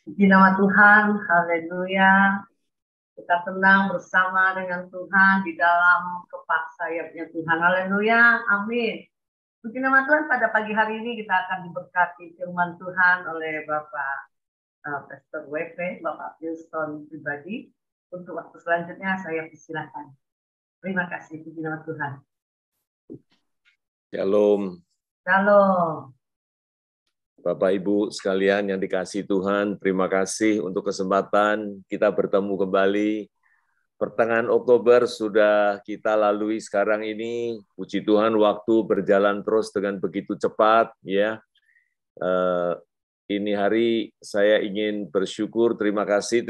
Di nama Tuhan, haleluya. Kita senang bersama dengan Tuhan di dalam kepak sayapnya Tuhan. Haleluya, amin. Puji nama Tuhan, pada pagi hari ini kita akan diberkati firman Tuhan oleh Bapak Pastor WP, Bapak Wilson pribadi. Untuk waktu selanjutnya saya persilakan. Terima kasih, puji nama Tuhan. Shalom. Shalom. Bapak Ibu sekalian yang dikasihi Tuhan, terima kasih untuk kesempatan kita bertemu kembali. Pertengahan Oktober sudah kita lalui sekarang ini. Puji Tuhan, waktu berjalan terus dengan begitu cepat, ya. Ini hari saya ingin bersyukur, terima kasih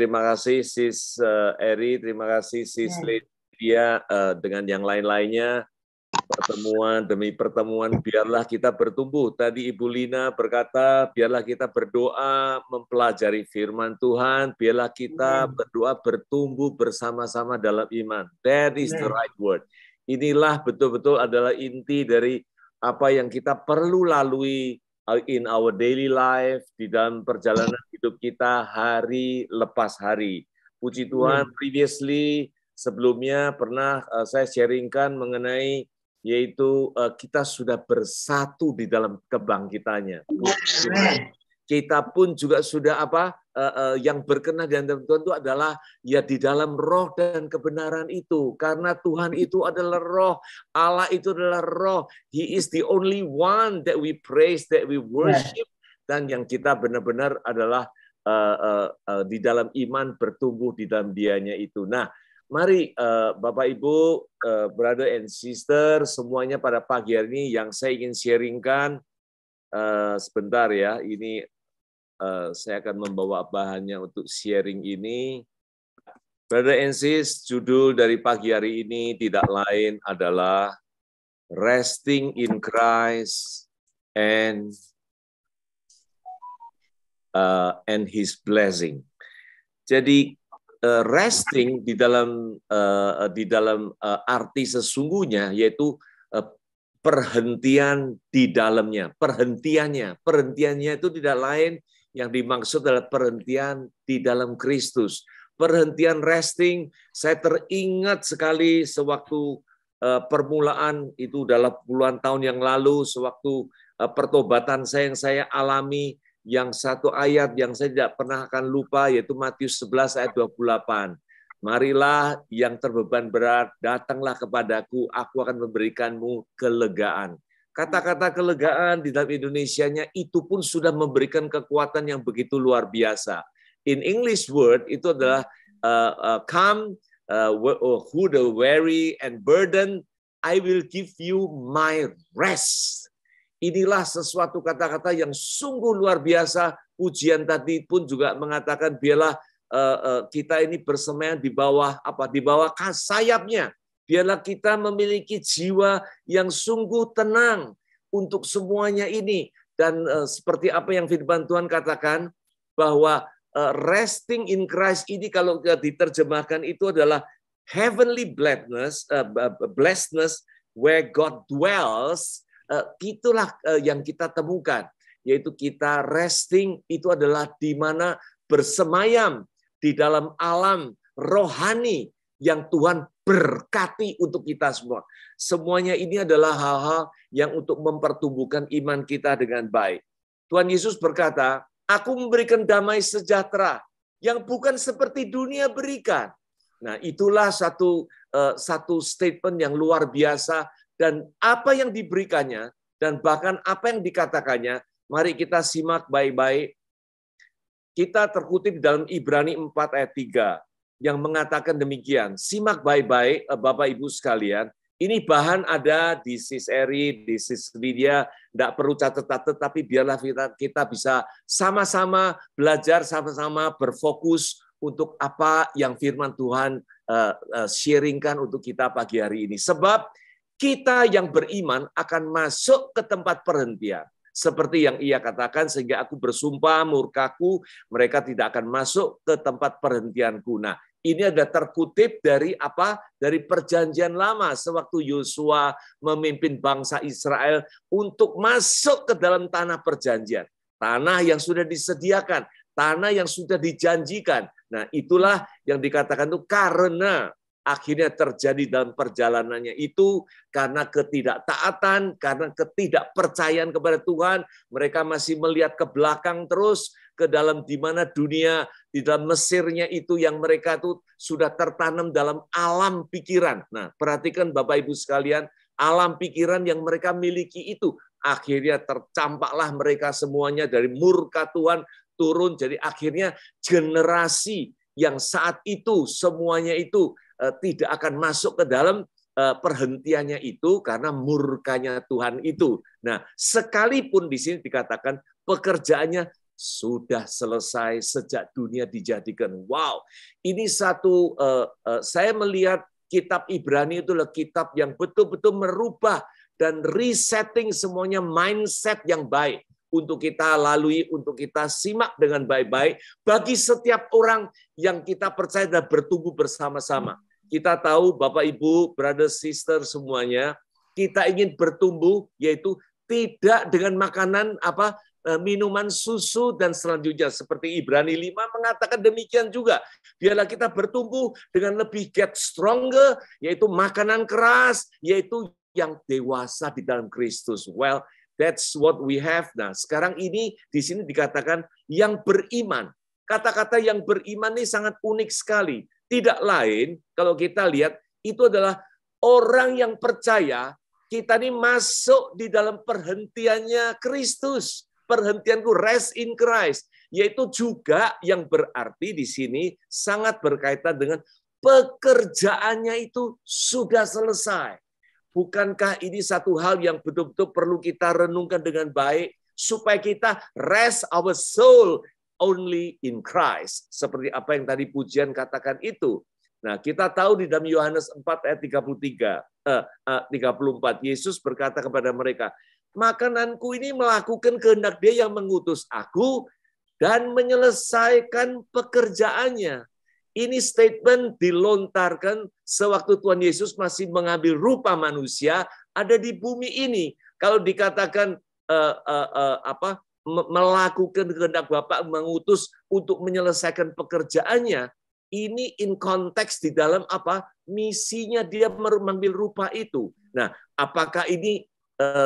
Sis Eri, terima kasih Sis Lydia, dengan yang lain-lainnya. Pertemuan demi pertemuan, biarlah kita bertumbuh. Tadi Ibu Lina berkata, biarlah kita berdoa, mempelajari firman Tuhan, biarlah kita berdoa, bertumbuh bersama-sama dalam iman. That is the right word. Inilah betul-betul adalah inti dari apa yang kita perlu lalui in our daily life, di dalam perjalanan hidup kita hari lepas hari. Puji Tuhan, previously, sebelumnya pernah saya sharingkan mengenai yaitu kita sudah bersatu di dalam kebangkitannya. Kita pun juga sudah yang berkenan di hadapan Tuhan itu adalah ya di dalam roh dan kebenaran itu. Karena Tuhan itu adalah roh, Allah itu adalah roh. He is the only one that we praise, that we worship. Dan yang kita benar-benar adalah di dalam iman bertumbuh di dalam dianya itu. Nah, mari Bapak Ibu, brother and sister, semuanya pada pagi hari ini yang saya ingin sharingkan, sebentar ya, ini saya akan membawa bahannya untuk sharing ini. Brother and sis, judul dari pagi hari ini tidak lain adalah Resting in Christ and His blessing. Jadi resting di dalam arti sesungguhnya yaitu perhentian di dalamnya, perhentiannya itu tidak lain yang dimaksud adalah perhentian di dalam Kristus. Perhentian resting, saya teringat sekali sewaktu permulaan itu dalam puluhan tahun yang lalu, sewaktu pertobatan yang saya alami. Yang satu ayat yang saya tidak pernah akan lupa, yaitu Matius 11 ayat 28. Marilah yang terbeban berat, datanglah kepadaku, aku akan memberikanmu kelegaan. Kata-kata kelegaan di dalam Indonesianya itu pun sudah memberikan kekuatan yang begitu luar biasa. In English word itu adalah come, who the weary and burden, I will give you my rest. Inilah sesuatu kata-kata yang sungguh luar biasa. Pujian tadi pun juga mengatakan biarlah kita ini bersemayam di bawah Di bawah sayapnya. Biarlah kita memiliki jiwa yang sungguh tenang untuk semuanya ini. Dan seperti apa yang firman Tuhan katakan bahwa resting in Christ ini kalau diterjemahkan itu adalah heavenly blessedness where God dwells. Itulah yang kita temukan, yaitu kita resting itu adalah di mana bersemayam di dalam alam rohani yang Tuhan berkati untuk kita semua. Semuanya ini adalah hal-hal yang untuk mempertumbuhkan iman kita dengan baik. Tuhan Yesus berkata, aku memberikan damai sejahtera yang bukan seperti dunia berikan. Nah, itulah satu statement yang luar biasa. Dan apa yang diberikannya, dan bahkan apa yang dikatakannya, mari kita simak baik-baik. Kita terkutip dalam Ibrani 4 ayat 3, yang mengatakan demikian. Simak baik-baik, Bapak Ibu sekalian. Ini bahan ada di Sis Eri, di Sis Lydia, tidak perlu catat-catat, tapi biarlah kita bisa sama-sama belajar, sama-sama berfokus untuk apa yang firman Tuhan sharingkan untuk kita pagi hari ini. Sebab kita yang beriman akan masuk ke tempat perhentian. Seperti yang ia katakan, sehingga aku bersumpah murkaku, mereka tidak akan masuk ke tempat perhentianku. Nah, ini ada terkutip dari apa? Dari perjanjian lama, sewaktu Yosua memimpin bangsa Israel untuk masuk ke dalam tanah perjanjian. Tanah yang sudah disediakan, tanah yang sudah dijanjikan. Nah, itulah yang dikatakan itu karena akhirnya terjadi dalam perjalanannya itu karena ketidaktaatan, karena ketidakpercayaan kepada Tuhan, mereka masih melihat ke belakang terus ke dalam di mana dunia di dalam Mesirnya itu yang mereka itu sudah tertanam dalam alam pikiran. Nah, perhatikan Bapak Ibu sekalian, alam pikiran yang mereka miliki itu akhirnya tercampaklah mereka semuanya dari murka Tuhan turun. Jadi akhirnya generasi yang saat itu semuanya itu tidak akan masuk ke dalam perhentiannya itu karena murkanya Tuhan itu. Nah, sekalipun di sini dikatakan pekerjaannya sudah selesai sejak dunia dijadikan. Wow, ini satu saya melihat kitab Ibrani itu adalah kitab yang betul-betul merubah dan resetting semuanya mindset yang baik untuk kita lalui, untuk kita simak dengan baik-baik bagi setiap orang yang kita percaya dan bertumbuh bersama-sama. Kita tahu Bapak Ibu, brother sister semuanya, kita ingin bertumbuh yaitu tidak dengan makanan minuman susu dan selanjutnya seperti Ibrani 5 mengatakan demikian juga. Biarlah kita bertumbuh dengan lebih get stronger yaitu makanan keras yaitu yang dewasa di dalam Kristus. Well, that's what we have. Nah, sekarang ini di sini dikatakan yang beriman. Kata-kata yang beriman ini sangat unik sekali. Tidak lain, kalau kita lihat, itu adalah orang yang percaya, kita ini masuk di dalam perhentiannya Kristus. Perhentianku rest in Christ. Yaitu juga yang berarti di sini sangat berkaitan dengan pekerjaannya itu sudah selesai. Bukankah ini satu hal yang betul-betul perlu kita renungkan dengan baik, supaya kita rest our soul only in Christ. Seperti apa yang tadi pujian katakan itu. Nah, kita tahu di dalam Yohanes 4 ayat 34, Yesus berkata kepada mereka, makananku ini melakukan kehendak Dia yang mengutus aku dan menyelesaikan pekerjaannya. Ini statement dilontarkan sewaktu Tuhan Yesus masih mengambil rupa manusia ada di bumi ini. Kalau dikatakan melakukan kehendak Bapa mengutus untuk menyelesaikan pekerjaannya, ini in konteks di dalam misinya Dia mengambil rupa itu. Nah, apakah ini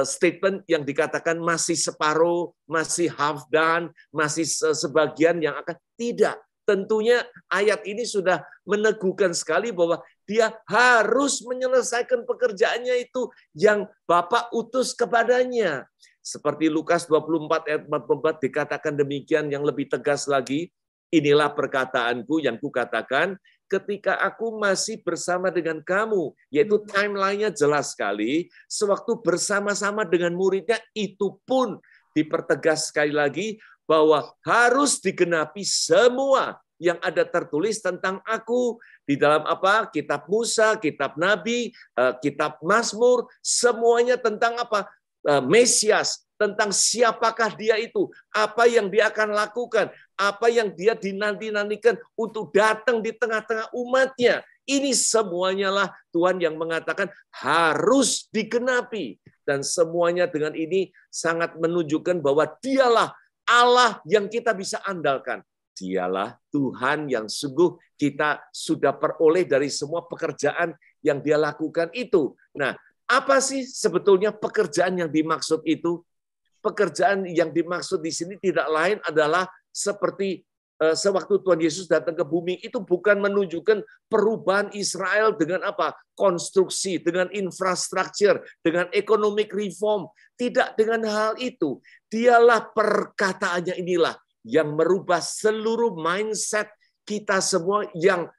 statement yang dikatakan masih separuh, masih half done, masih sebagian yang akan? Tidak. Tentunya ayat ini sudah meneguhkan sekali bahwa Dia harus menyelesaikan pekerjaannya itu yang Bapa utus kepadanya. Seperti Lukas 24 ayat 44 dikatakan demikian yang lebih tegas lagi. Inilah perkataanku yang kukatakan ketika aku masih bersama dengan kamu. Yaitu timeline-nya jelas sekali. Sewaktu bersama-sama dengan muridnya itu pun dipertegas sekali lagi bahwa harus digenapi semua yang ada tertulis tentang aku di dalam kitab Musa, kitab Nabi, kitab Mazmur, semuanya tentang Mesias, tentang siapakah Dia itu, apa yang Dia akan lakukan, apa yang Dia dinanti-nantikan untuk datang di tengah-tengah umatnya. Ini semuanya lah Tuhan yang mengatakan harus digenapi. Dan semuanya dengan ini sangat menunjukkan bahwa Dialah Allah yang kita bisa andalkan. Dialah Tuhan yang sungguh kita sudah peroleh dari semua pekerjaan yang Dia lakukan itu. Nah, apa sih sebetulnya pekerjaan yang dimaksud itu? Pekerjaan yang dimaksud di sini tidak lain adalah seperti sewaktu Tuhan Yesus datang ke bumi itu bukan menunjukkan perubahan Israel dengan konstruksi, dengan infrastruktur, dengan economic reform. Tidak dengan hal itu. Dialah perkataannya inilah yang merubah seluruh mindset kita semua yang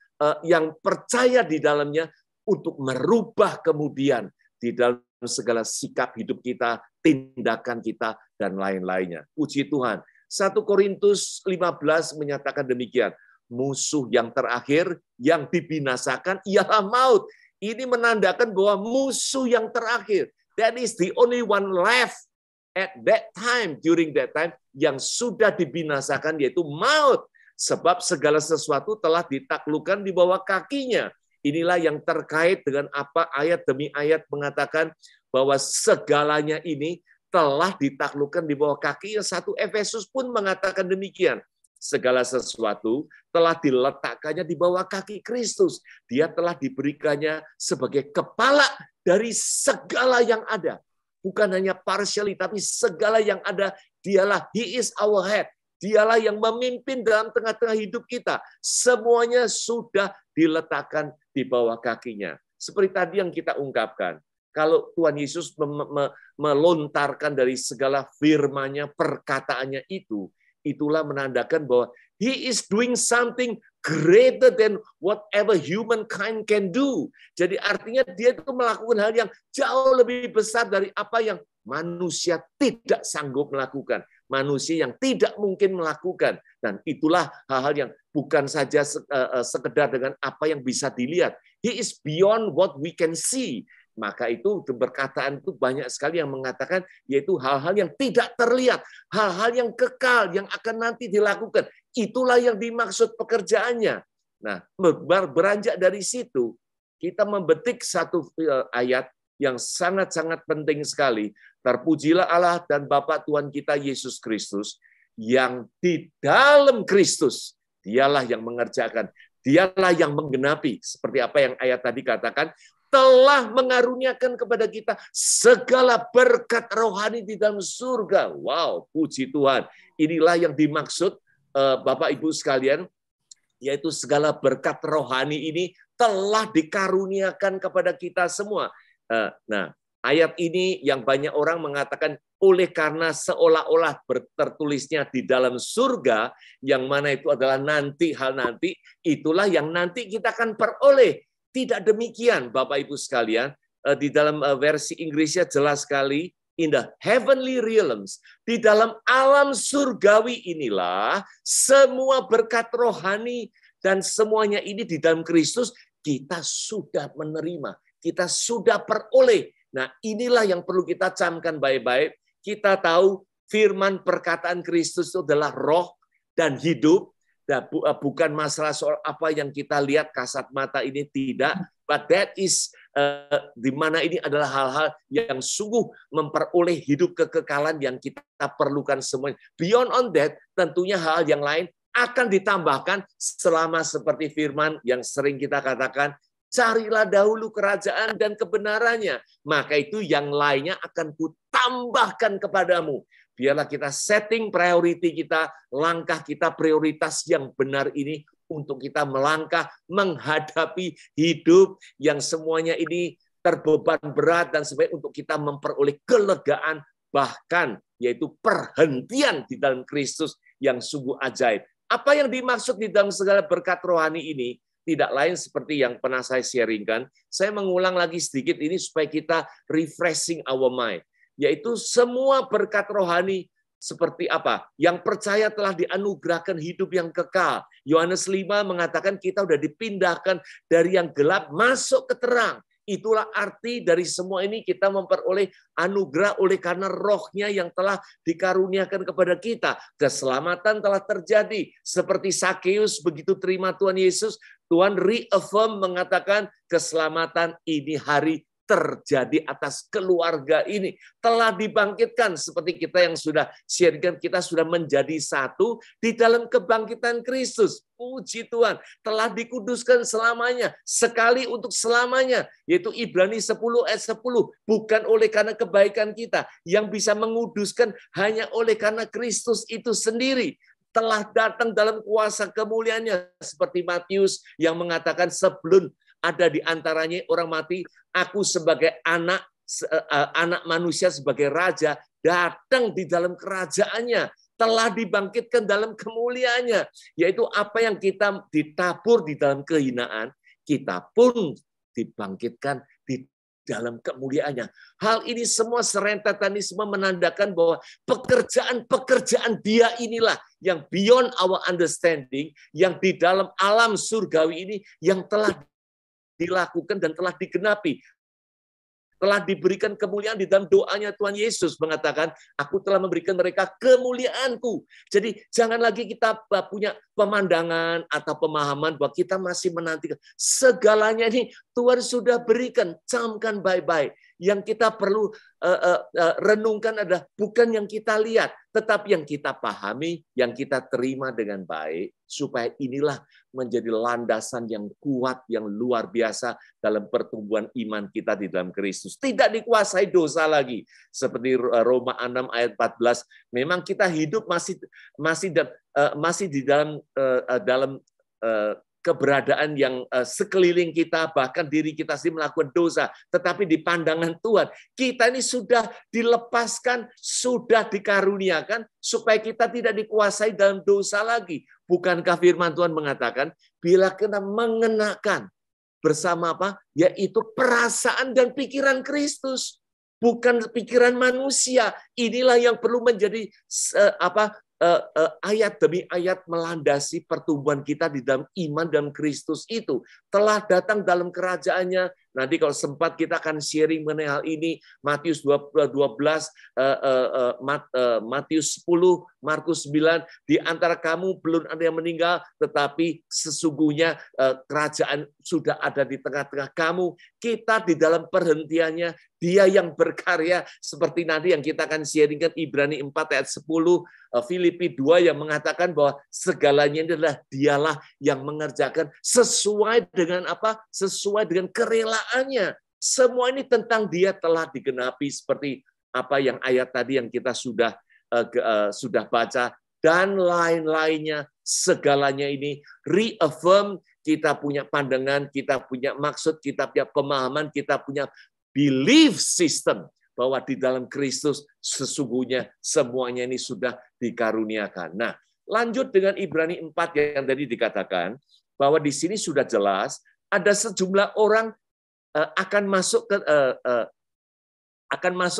percaya di dalamnya untuk merubah kemudian di dalam segala sikap hidup kita, tindakan kita, dan lain-lainnya. Puji Tuhan. 1 Korintus 15 menyatakan demikian. Musuh yang terakhir yang dibinasakan ialah maut. Ini menandakan bahwa musuh yang terakhir, that is the only one left at that time, during that time, yang sudah dibinasakan yaitu maut. Sebab segala sesuatu telah ditaklukkan di bawah kakinya. Inilah yang terkait dengan ayat demi ayat mengatakan bahwa segalanya ini telah ditaklukkan di bawah kaki. 1 Efesus pun mengatakan demikian. segala sesuatu telah diletakkannya di bawah kaki Kristus. Dia telah diberikannya sebagai kepala dari segala yang ada. Bukan hanya partially, tapi segala yang ada. Dialah, He is our head. Dialah yang memimpin dalam tengah-tengah hidup kita. Semuanya sudah diletakkan di bawah kakinya. Seperti tadi yang kita ungkapkan. Kalau Tuhan Yesus melontarkan dari segala firman-Nya, perkataannya itu, itulah menandakan bahwa He is doing something greater than whatever humankind can do. Jadi artinya dia itu melakukan hal yang jauh lebih besar dari apa yang manusia tidak sanggup melakukan. Manusia yang tidak mungkin melakukan. Dan itulah hal-hal yang bukan saja sekedar dengan apa yang bisa dilihat. He is beyond what we can see. Maka itu perkataan itu banyak sekali yang mengatakan yaitu hal-hal yang tidak terlihat, hal-hal yang kekal yang akan nanti dilakukan. Itulah yang dimaksud pekerjaannya. Nah, beranjak dari situ kita membetik satu ayat yang sangat-sangat penting sekali. Terpujilah Allah dan Bapa Tuhan kita Yesus Kristus yang di dalam Kristus dialah yang mengerjakan, dialah yang menggenapi seperti apa yang ayat tadi katakan. Telah mengaruniakan kepada kita segala berkat rohani di dalam surga. Wow, puji Tuhan. Inilah yang dimaksud Bapak Ibu sekalian, yaitu segala berkat rohani ini telah dikaruniakan kepada kita semua. Nah, ayat ini yang banyak orang mengatakan oleh karena seolah-olah tertulisnya di dalam surga, yang mana itu adalah nanti, hal nanti, itulah yang nanti kita akan peroleh. Tidak demikian, Bapak Ibu sekalian. Di dalam versi Inggrisnya jelas sekali, in the heavenly realms, di dalam alam surgawi inilah semua berkat rohani dan semuanya ini di dalam Kristus kita sudah menerima, kita sudah peroleh. Nah, inilah yang perlu kita camkan baik-baik. Kita tahu firman perkataan Kristus itu adalah roh dan hidup. Bukan masalah soal apa yang kita lihat kasat mata ini, tidak, but that is di mana ini adalah hal-hal yang sungguh memperoleh hidup kekekalan yang kita perlukan semuanya. Beyond on that, tentunya hal yang lain akan ditambahkan selama seperti firman yang sering kita katakan, carilah dahulu kerajaan dan kebenarannya, maka itu yang lainnya akan kutambahkan kepadamu. Biarlah kita setting priority kita, langkah kita prioritas yang benar ini untuk kita melangkah menghadapi hidup yang semuanya ini terbeban berat dan sebagainya untuk kita memperoleh kelegaan bahkan yaitu perhentian di dalam Kristus yang sungguh ajaib. Apa yang dimaksud di dalam segala berkat rohani ini tidak lain seperti yang pernah saya sharingkan. Saya mengulang lagi sedikit ini supaya kita refreshing our mind. Yaitu semua berkat rohani seperti apa? Yang percaya telah dianugerahkan hidup yang kekal. Yohanes 5 mengatakan kita sudah dipindahkan dari yang gelap masuk ke terang. Itulah arti dari semua ini kita memperoleh anugerah oleh karena rohnya yang telah dikaruniakan kepada kita. Keselamatan telah terjadi. Seperti Sakeus begitu terima Tuhan Yesus, Tuhan reaffirm mengatakan keselamatan ini hari terjadi atas keluarga ini. Telah dibangkitkan seperti kita yang sudah sharekan, kita sudah menjadi satu di dalam kebangkitan Kristus. Puji Tuhan, telah dikuduskan selamanya, sekali untuk selamanya, yaitu Ibrani 10 ayat 10. Bukan oleh karena kebaikan kita, yang bisa menguduskan hanya oleh karena Kristus itu sendiri. Telah datang dalam kuasa kemuliaannya, seperti Matius yang mengatakan sebelum ada di antaranya orang mati, aku sebagai anak manusia sebagai raja datang di dalam kerajaannya, telah dibangkitkan dalam kemuliaannya, yaitu apa yang kita ditabur di dalam kehinaan, kita pun dibangkitkan di dalam kemuliaannya. Hal ini semua serentetan ini semua menandakan bahwa pekerjaan-pekerjaan Dia inilah yang beyond our understanding, yang di dalam alam surgawi ini yang telah dilakukan dan telah digenapi. Telah diberikan kemuliaan di dalam doanya Tuhan Yesus mengatakan, aku telah memberikan mereka kemuliaanku. Jadi jangan lagi kita punya pemandangan atau pemahaman bahwa kita masih menantikan. Segalanya ini Tuhan sudah berikan, camkan baik-baik. Yang kita perlu renungkan adalah bukan yang kita lihat, tetapi yang kita pahami, yang kita terima dengan baik, supaya inilah menjadi landasan yang kuat, yang luar biasa dalam pertumbuhan iman kita di dalam Kristus. Tidak dikuasai dosa lagi. Seperti Roma 6 ayat 14, memang kita hidup masih di dalam keberadaan yang sekeliling kita, bahkan diri kita sendiri melakukan dosa. Tetapi di pandangan Tuhan, kita ini sudah dilepaskan, sudah dikaruniakan, supaya kita tidak dikuasai dalam dosa lagi. Bukankah firman Tuhan mengatakan, bila kita mengenakan bersama apa? Yaitu perasaan dan pikiran Kristus. Bukan pikiran manusia. Inilah yang perlu menjadi ayat demi ayat melandasi pertumbuhan kita di dalam iman dan Kristus itu. Telah datang dalam kerajaannya. Nanti kalau sempat kita akan sharing mengenai hal ini. Matius 12, Matius 10, Markus 9. Di antara kamu belum ada yang meninggal, tetapi sesungguhnya kerajaan sudah ada di tengah-tengah kamu. Kita di dalam perhentiannya, Dia yang berkarya, seperti nanti yang kita akan sharingkan Ibrani 4 ayat 10, Filipi 2 yang mengatakan bahwa segalanya adalah Dialah yang mengerjakan sesuai dengan apa? Sesuai dengan kerelaannya. Semua ini tentang Dia telah digenapi, seperti apa yang ayat tadi yang kita sudah baca, dan lain-lainnya. Segalanya ini reaffirm, kita punya pandangan, kita punya maksud, kita punya pemahaman, kita punya belief system bahwa di dalam Kristus sesungguhnya semuanya ini sudah dikaruniakan. Nah, lanjut dengan Ibrani 4 yang tadi dikatakan bahwa di sini sudah jelas ada sejumlah orang akan masuk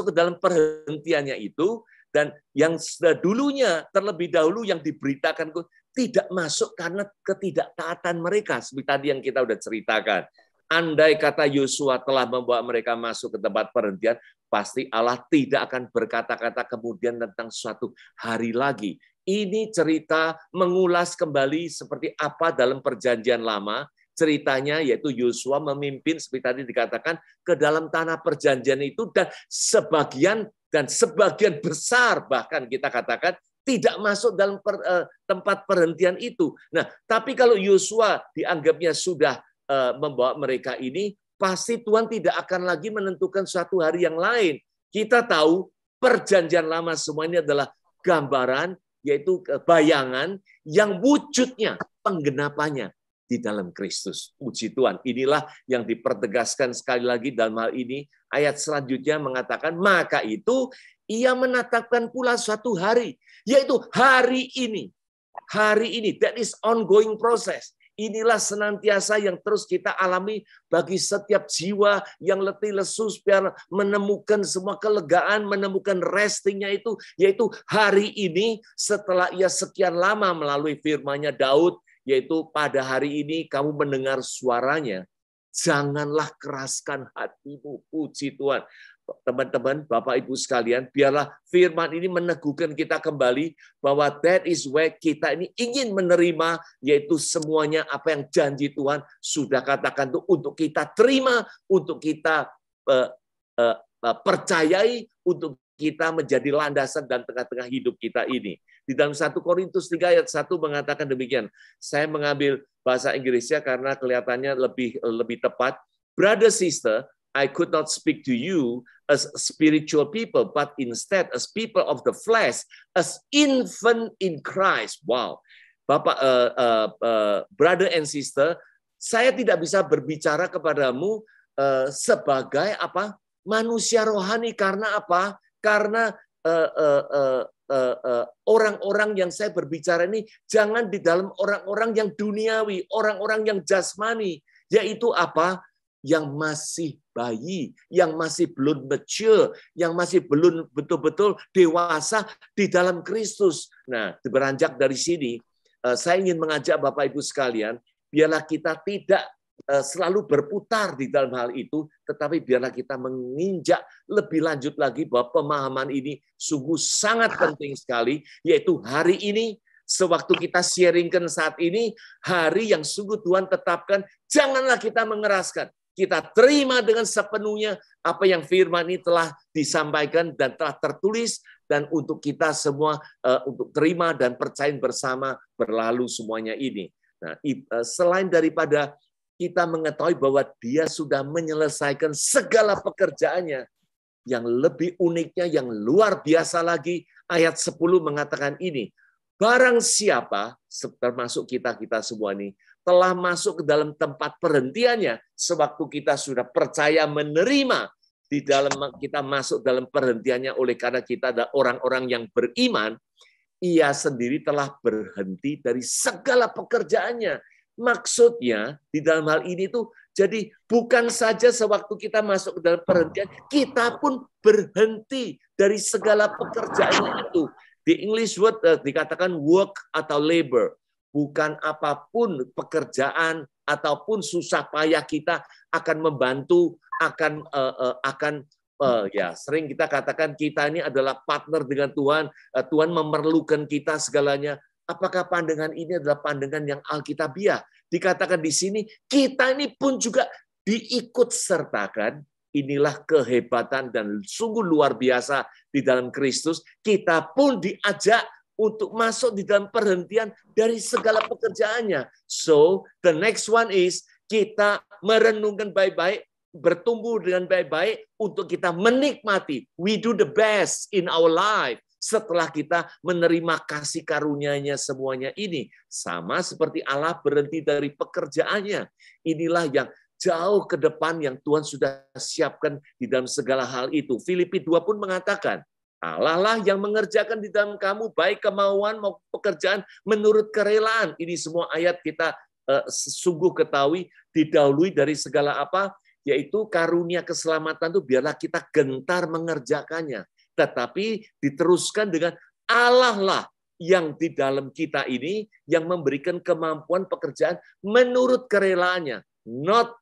ke dalam perhentiannya itu, dan yang dulunya terlebih dahulu yang diberitakan tidak masuk karena ketidaktaatan mereka, seperti tadi yang kita udah ceritakan. Andai kata Yosua telah membawa mereka masuk ke tempat perhentian, pasti Allah tidak akan berkata-kata kemudian tentang suatu hari lagi. Ini cerita mengulas kembali seperti apa dalam perjanjian lama. Ceritanya yaitu Yosua memimpin, seperti tadi dikatakan, ke dalam tanah perjanjian itu, dan sebagian besar bahkan kita katakan tidak masuk dalam tempat perhentian itu. Nah, tapi kalau Yosua dianggapnya sudah membawa mereka ini, pasti Tuhan tidak akan lagi menentukan suatu hari yang lain. Kita tahu perjanjian lama semua ini adalah gambaran, yaitu bayangan yang wujudnya, penggenapannya di dalam Kristus. Puji Tuhan. Inilah yang dipertegaskan sekali lagi dalam hal ini. Ayat selanjutnya mengatakan, maka itu Ia menetapkan pula suatu hari, yaitu hari ini. Hari ini, that is ongoing process. Inilah senantiasa yang terus kita alami bagi setiap jiwa yang letih lesu, biar menemukan semua kelegaan, menemukan restingnya itu, yaitu hari ini setelah Ia sekian lama melalui firman-Nya Daud, yaitu pada hari ini kamu mendengar suaranya, janganlah keraskan hatimu. Puji Tuhan. Teman-teman, Bapak Ibu sekalian, biarlah firman ini meneguhkan kita kembali bahwa that is where kita ini ingin menerima, yaitu semuanya apa yang janji Tuhan sudah katakan itu untuk kita terima, untuk kita percayai, untuk kita menjadi landasan dan tengah-tengah hidup kita ini. Di dalam 1 Korintus 3 ayat 1 mengatakan demikian. Saya mengambil bahasa Inggrisnya karena kelihatannya lebih tepat. Brother, sister, I could not speak to you as spiritual people, but instead as people of the flesh, as infant in Christ. Wow, Bapak, brother and sister, saya tidak bisa berbicara kepadamu sebagai apa? Manusia rohani. Karena apa? Karena orang-orang yang saya berbicara ini jangan di dalam orang-orang yang duniawi, orang-orang yang jasmani, yaitu apa? Yang masih bayi, yang masih belum mature, yang masih belum betul-betul dewasa di dalam Kristus. Nah, beranjak dari sini, saya ingin mengajak Bapak Ibu sekalian, biarlah kita tidak selalu berputar di dalam hal itu, tetapi biarlah kita menginjak lebih lanjut lagi bahwa pemahaman ini sungguh sangat penting sekali, yaitu hari ini, sewaktu kita sharingkan saat ini, hari yang sungguh Tuhan tetapkan, janganlah kita mengeraskan. kita terima dengan sepenuhnya apa yang firman ini telah disampaikan dan telah tertulis, dan untuk kita semua untuk terima dan percaya bersama berlalu semuanya ini. Nah, selain daripada kita mengetahui bahwa Dia sudah menyelesaikan segala pekerjaannya, yang lebih uniknya, yang luar biasa lagi, ayat 10 mengatakan ini, barang siapa, termasuk kita semua ini, telah masuk ke dalam tempat perhentiannya, sewaktu kita sudah percaya menerima, di dalam kita masuk dalam perhentiannya oleh karena kita ada orang-orang yang beriman, ia sendiri telah berhenti dari segala pekerjaannya. Maksudnya di dalam hal ini tuh, jadi bukan saja sewaktu kita masuk ke dalam perhentian, kita pun berhenti dari segala pekerjaannya itu. Di English word dikatakan work atau labor. Bukan apapun pekerjaan ataupun susah payah kita akan membantu, ya sering kita katakan kita ini adalah partner dengan Tuhan. Tuhan memerlukan kita segalanya. Apakah pandangan ini adalah pandangan yang alkitabiah? Dikatakan di sini kita ini pun juga diikut sertakan. Inilah kehebatan dan sungguh luar biasa di dalam Kristus. Kita pun diajak untuk masuk di dalam perhentian dari segala pekerjaannya. So, the next one is kita merenungkan baik-baik, bertumbuh dengan baik-baik untuk kita menikmati. We do the best in our life setelah kita menerima kasih karunia-Nya semuanya ini. Sama seperti Allah berhenti dari pekerjaannya. Inilah yang jauh ke depan yang Tuhan sudah siapkan di dalam segala hal itu. Filipi 2 pun mengatakan, Allah lah yang mengerjakan di dalam kamu baik kemauan maupun pekerjaan menurut kerelaan. Ini semua ayat kita sungguh ketahui didahului dari segala apa, yaitu karunia keselamatan itu biarlah kita gentar mengerjakannya. Tetapi diteruskan dengan Allah lah yang di dalam kita ini yang memberikan kemampuan pekerjaan menurut kerelaannya. Not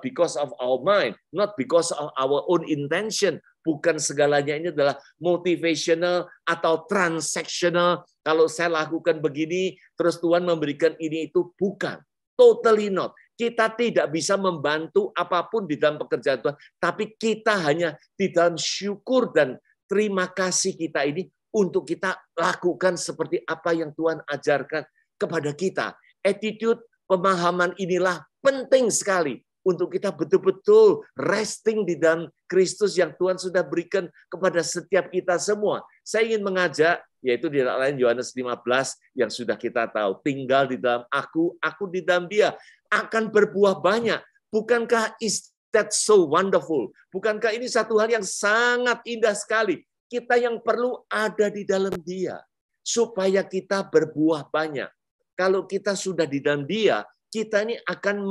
because of our mind, not because of our own intention. Bukan segalanya ini adalah motivational atau transactional. Kalau saya lakukan begini, terus Tuhan memberikan ini itu. Bukan. Totally not. Kita tidak bisa membantu apapun di dalam pekerjaan Tuhan. Tapi kita hanya di dalam syukur dan terima kasih kita ini untuk kita lakukan seperti apa yang Tuhan ajarkan kepada kita. Attitude, pemahaman inilah penting sekali untuk kita betul-betul resting di dalam Kristus yang Tuhan sudah berikan kepada setiap kita semua. Saya ingin mengajak, yaitu di dalam Yohanes 15 yang sudah kita tahu, tinggal di dalam aku di dalam Dia, akan berbuah banyak. Bukankah is that so wonderful? Bukankah ini satu hal yang sangat indah sekali? Kita yang perlu ada di dalam Dia, supaya kita berbuah banyak. Kalau kita sudah di dalam Dia, kita ini akan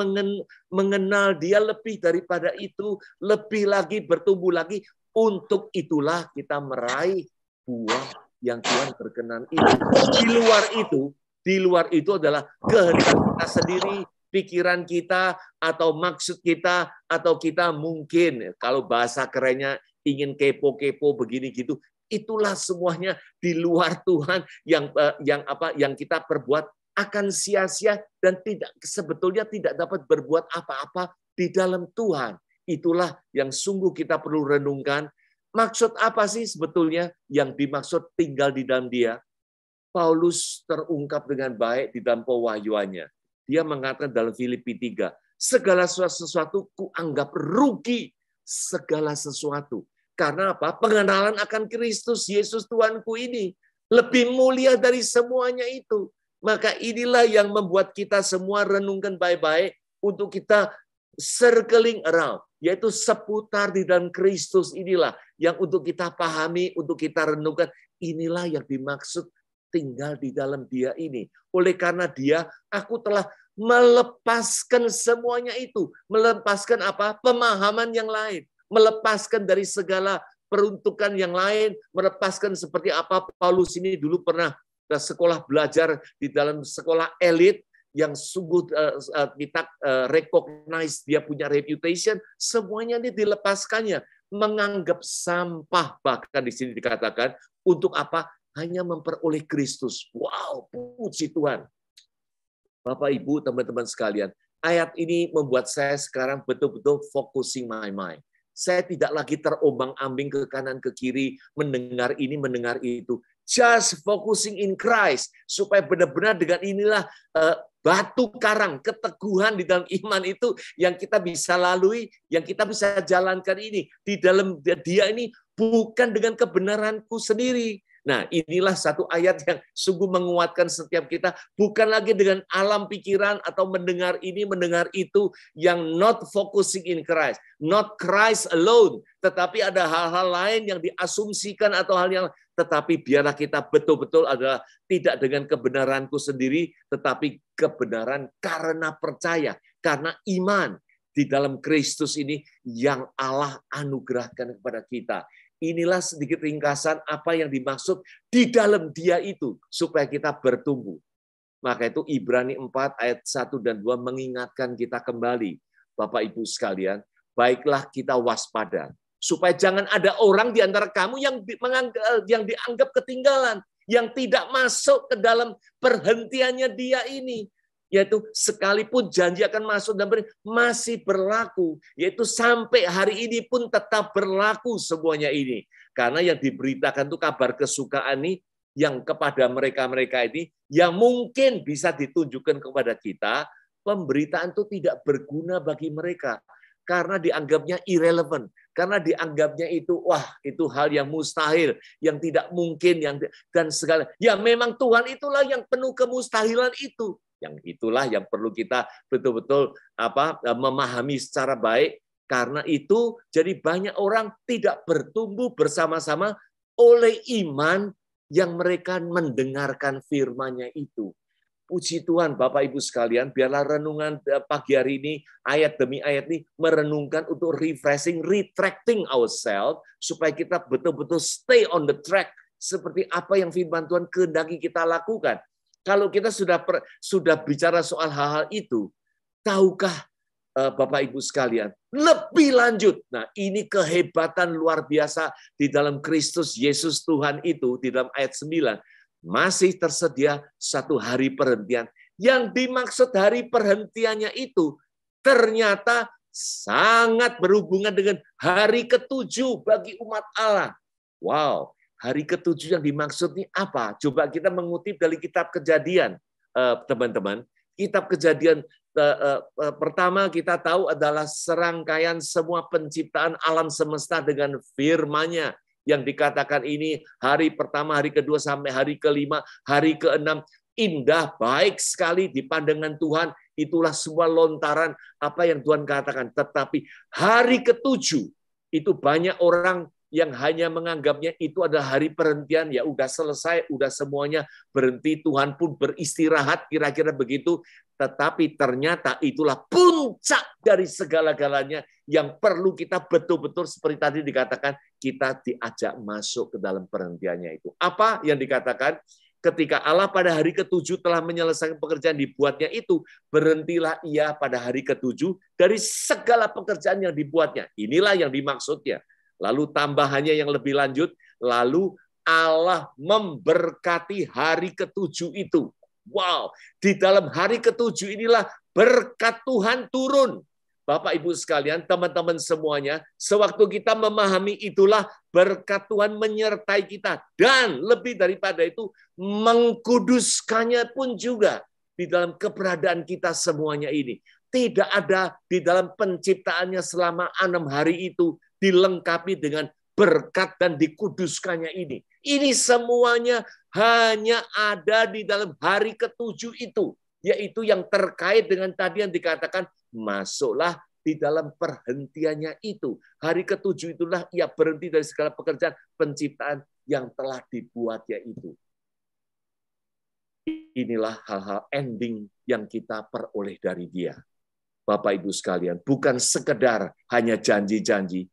mengenal Dia lebih daripada itu, lebih lagi, bertumbuh lagi. Untuk itulah kita meraih buah yang Tuhan berkenan itu. Di luar itu adalah kehendak kita sendiri, pikiran kita, atau maksud kita, atau kita mungkin, kalau bahasa kerennya, ingin kepo-kepo begini gitu. Itulah semuanya di luar Tuhan yang kita perbuat akan sia-sia dan sebetulnya tidak dapat berbuat apa-apa di dalam Tuhan. Itulah yang sungguh kita perlu renungkan. Maksud apa sih sebetulnya yang dimaksud tinggal di dalam Dia? Paulus terungkap dengan baik di dalam pewahyuannya. Dia mengatakan dalam Filipi 3, segala sesuatu kuanggap rugi, segala sesuatu. Karena apa? Pengenalan akan Kristus Yesus Tuhanku ini lebih mulia dari semuanya itu. Maka inilah yang membuat kita semua renungkan baik-baik untuk kita circling around, yaitu seputar di dalam Kristus inilah yang untuk kita pahami, untuk kita renungkan. Inilah yang dimaksud tinggal di dalam Dia ini. Oleh karena Dia, aku telah melepaskan semuanya itu. Melepaskan apa? Pemahaman yang lain. Melepaskan dari segala peruntukan yang lain. Melepaskan seperti apa Paulus ini dulu pernah sekolah belajar di dalam sekolah elit yang sungguh kita recognize dia punya reputation, semuanya ini dilepaskannya, menganggap sampah, bahkan di sini dikatakan untuk apa? Hanya memperoleh Kristus. Wow, puji Tuhan. Bapak Ibu, teman-teman sekalian, ayat ini membuat saya sekarang betul-betul focusing my mind. Saya tidak lagi terombang-ambing ke kanan, ke kiri, mendengar ini, mendengar itu. Just focusing in Christ. Supaya benar-benar dengan inilah batu karang, keteguhan di dalam iman itu yang kita bisa lalui, yang kita bisa jalankan ini. Di dalam dia ini bukan dengan kebenaranku sendiri. Nah, inilah satu ayat yang sungguh menguatkan setiap kita, bukan lagi dengan alam pikiran atau mendengar ini, mendengar itu, yang not focusing in Christ, not Christ alone, tetapi ada hal-hal lain yang diasumsikan atau hal yang, tetapi biarlah kita betul-betul adalah tidak dengan kebenaranku sendiri, tetapi kebenaran karena percaya, karena iman di dalam Kristus ini yang Allah anugerahkan kepada kita. Inilah sedikit ringkasan apa yang dimaksud di dalam dia itu, supaya kita bertumbuh. Maka itu Ibrani 4 ayat 1 dan 2 mengingatkan kita kembali. Bapak Ibu sekalian, baiklah kita waspada. Supaya jangan ada orang di antara kamu yang dianggap ketinggalan, yang tidak masuk ke dalam perhentiannya dia ini. Yaitu sekalipun janji akan masuk dan masih berlaku, yaitu sampai hari ini pun tetap berlaku semuanya ini. Karena yang diberitakan itu kabar kesukaan ini yang kepada mereka-mereka ini yang mungkin bisa ditunjukkan kepada kita, pemberitaan itu tidak berguna bagi mereka karena dianggapnya irrelevant, karena dianggapnya itu itu hal yang mustahil, yang tidak mungkin, dan segala. Ya memang Tuhan itulah yang penuh kemustahilan itu. Yang itulah yang perlu kita betul-betul memahami secara baik. Karena itu jadi banyak orang tidak bertumbuh bersama-sama oleh iman yang mereka mendengarkan firman-Nya itu. Puji Tuhan Bapak Ibu sekalian, biarlah renungan pagi hari ini ayat demi ayat ini merenungkan untuk refreshing, retracting ourselves supaya kita betul-betul stay on the track seperti apa yang firman Tuhan kehendaki kita lakukan. Kalau kita sudah bicara soal hal-hal itu, tahukah Bapak Ibu sekalian, lebih lanjut. Nah, ini kehebatan luar biasa di dalam Kristus Yesus Tuhan itu, di dalam ayat 9, masih tersedia satu hari perhentian. Yang dimaksud hari perhentiannya itu ternyata sangat berhubungan dengan hari ke-7 bagi umat Allah. Wow. Hari ke-7 yang dimaksud ini apa? Coba kita mengutip dari kitab Kejadian, teman-teman. Kitab Kejadian pertama kita tahu adalah serangkaian semua penciptaan alam semesta dengan firman-Nya. Yang dikatakan ini hari pertama, hari kedua, sampai hari kelima, hari keenam. Indah, baik sekali di pandangan Tuhan. Itulah sebuah lontaran apa yang Tuhan katakan. Tetapi hari ke-7, itu banyak orang yang hanya menganggapnya itu adalah hari perhentian, ya udah selesai, udah semuanya berhenti, Tuhan pun beristirahat, kira-kira begitu. Tetapi ternyata itulah puncak dari segala-galanya yang perlu kita betul-betul seperti tadi dikatakan, kita diajak masuk ke dalam perhentiannya itu. Apa yang dikatakan? Ketika Allah pada hari ke-7 telah menyelesaikan pekerjaan dibuatnya itu, berhentilah ia pada hari ke-7 dari segala pekerjaan yang dibuatnya. Inilah yang dimaksudnya. Lalu tambahannya yang lebih lanjut, lalu Allah memberkati hari ke-7 itu. Wow, di dalam hari ke-7 inilah berkat Tuhan turun. Bapak Ibu sekalian, teman-teman semuanya, sewaktu kita memahami itulah berkat Tuhan menyertai kita. Dan lebih daripada itu, mengkuduskannya pun juga di dalam keberadaan kita semuanya ini. Tidak ada di dalam penciptaannya selama 6 hari itu, dilengkapi dengan berkat dan dikuduskannya ini. Ini semuanya hanya ada di dalam hari ke-7 itu. Yaitu yang terkait dengan tadi yang dikatakan, masuklah di dalam perhentiannya itu. Hari ke-7 itulah ia berhenti dari segala pekerjaan penciptaan yang telah dibuatnya itu. Inilah hal-hal ending yang kita peroleh dari dia. Bapak Ibu sekalian, bukan sekedar hanya janji-janji,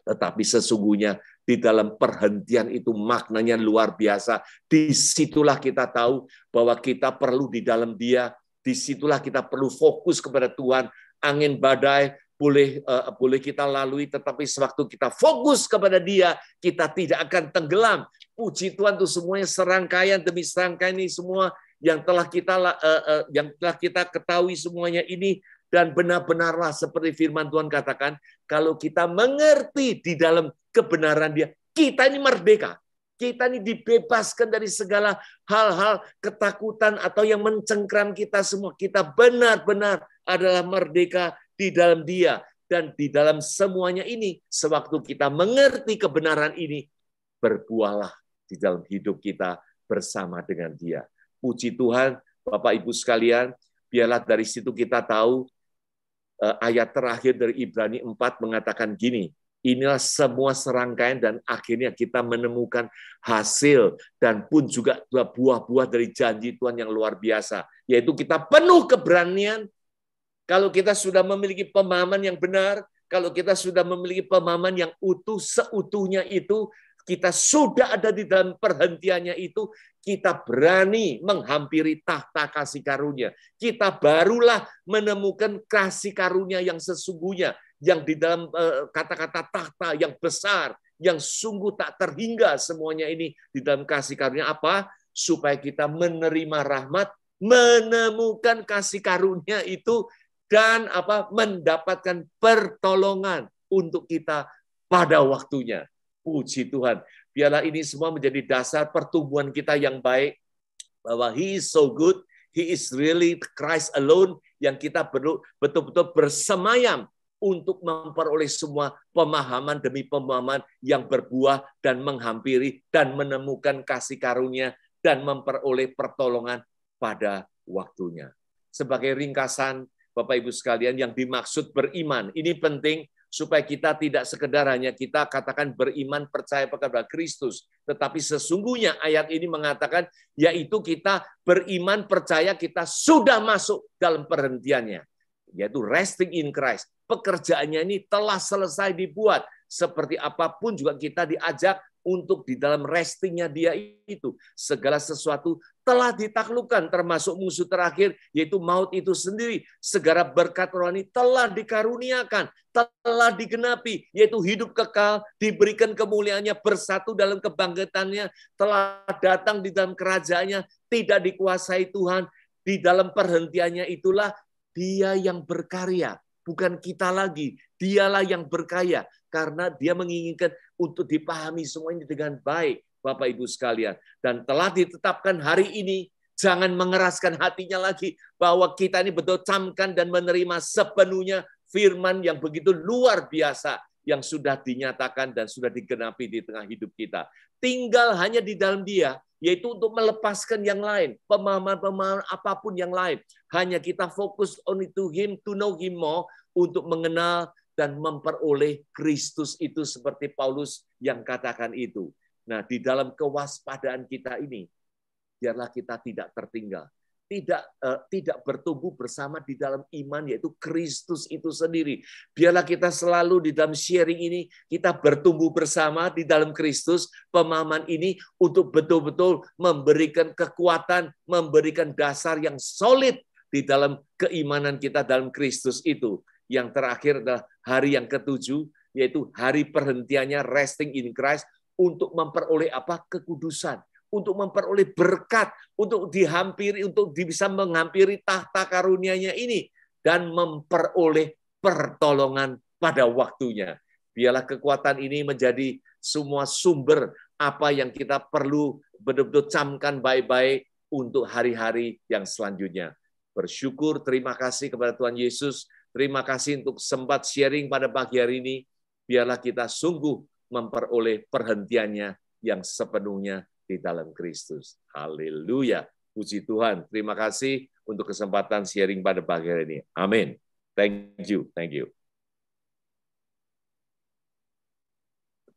tetapi sesungguhnya di dalam perhentian itu maknanya luar biasa. Disitulah kita tahu bahwa kita perlu di dalam dia. Disitulah kita perlu fokus kepada Tuhan. Angin badai boleh kita lalui, tetapi sewaktu kita fokus kepada dia, kita tidak akan tenggelam. Puji Tuhan, itu semuanya serangkaian demi serangkaian ini semua yang telah kita ketahui semuanya ini Dan benar-benarlah seperti firman Tuhan katakan, kalau kita mengerti di dalam kebenaran Dia, kita ini merdeka. Kita ini dibebaskan dari segala hal-hal ketakutan atau yang mencengkram kita semua. Kita benar-benar adalah merdeka di dalam Dia. Dan di dalam semuanya ini, sewaktu kita mengerti kebenaran ini, berbuahlah di dalam hidup kita bersama dengan Dia. Puji Tuhan, Bapak Ibu sekalian, biarlah dari situ kita tahu ayat terakhir dari Ibrani 4 mengatakan gini, inilah semua serangkaian dan akhirnya kita menemukan hasil dan pun juga buah-buah dari janji Tuhan yang luar biasa, yaitu kita penuh keberanian. Kalau kita sudah memiliki pemahaman yang benar, kalau kita sudah memiliki pemahaman yang utuh, seutuhnya itu, kita sudah ada di dalam perhentiannya itu, kita berani menghampiri tahta kasih karunia. Kita barulah menemukan kasih karunia yang sesungguhnya, yang di dalam kata-kata tahta yang besar, yang sungguh tak terhingga semuanya ini di dalam kasih karunia apa? Supaya kita menerima rahmat, menemukan kasih karunia itu, dan mendapatkan pertolongan untuk kita pada waktunya. Puji Tuhan. Biarlah ini semua menjadi dasar pertumbuhan kita yang baik. Bahwa He is so good. He is really Christ alone. Yang kita perlu betul-betul bersemayam untuk memperoleh semua pemahaman demi pemahaman yang berbuah dan menghampiri dan menemukan kasih karunia dan memperoleh pertolongan pada waktunya. Sebagai ringkasan, Bapak Ibu sekalian, yang dimaksud beriman, ini penting supaya kita tidak sekedar hanya kita katakan beriman percaya kepada Kristus, tetapi sesungguhnya ayat ini mengatakan yaitu kita beriman percaya kita sudah masuk dalam perhentiannya, yaitu resting in Christ. Pekerjaannya ini telah selesai dibuat, seperti apapun juga kita diajak untuk di dalam restingnya Dia itu. Segala sesuatu telah ditaklukkan, termasuk musuh terakhir, yaitu maut itu sendiri. Segala berkat rohani telah dikaruniakan, telah digenapi, yaitu hidup kekal, diberikan kemuliaannya, bersatu dalam kebangkitannya, telah datang di dalam kerajaannya, tidak dikuasai Tuhan. Di dalam perhentiannya itulah Dia yang berkarya, bukan kita lagi. Dialah yang berkarya, karena Dia menginginkan untuk dipahami semua ini dengan baik, Bapak Ibu sekalian. Dan telah ditetapkan hari ini, jangan mengeraskan hatinya lagi, bahwa kita ini betul camkan dan menerima sepenuhnya firman yang begitu luar biasa, yang sudah dinyatakan dan sudah digenapi di tengah hidup kita. Tinggal hanya di dalam Dia, yaitu untuk melepaskan yang lain, pemahaman-pemahaman apapun yang lain. Hanya kita fokus on to Him, to know Him more, untuk mengenal dan memperoleh Kristus itu seperti Paulus yang katakan itu. Nah, di dalam kewaspadaan kita ini, biarlah kita tidak tertinggal. Tidak bertumbuh bersama di dalam iman, yaitu Kristus itu sendiri. Biarlah kita selalu di dalam sharing ini, kita bertumbuh bersama di dalam Kristus, pemahaman ini untuk betul-betul memberikan kekuatan, memberikan dasar yang solid di dalam keimanan kita dalam Kristus itu. Yang terakhir adalah hari yang ketujuh, yaitu hari perhentiannya resting in Christ, untuk memperoleh kekudusan, untuk memperoleh berkat, untuk dihampiri, untuk bisa menghampiri tahta karunia-Nya ini, dan memperoleh pertolongan pada waktunya. Biarlah kekuatan ini menjadi semua sumber apa yang kita perlu betul-betul camkan baik-baik untuk hari-hari yang selanjutnya. Bersyukur, terima kasih kepada Tuhan Yesus. Terima kasih untuk sempat sharing pada pagi hari ini. Biarlah kita sungguh memperoleh perhentiannya yang sepenuhnya di dalam Kristus. Haleluya. Puji Tuhan. Terima kasih untuk kesempatan sharing pada pagi hari ini. Amin. Thank you. Thank you.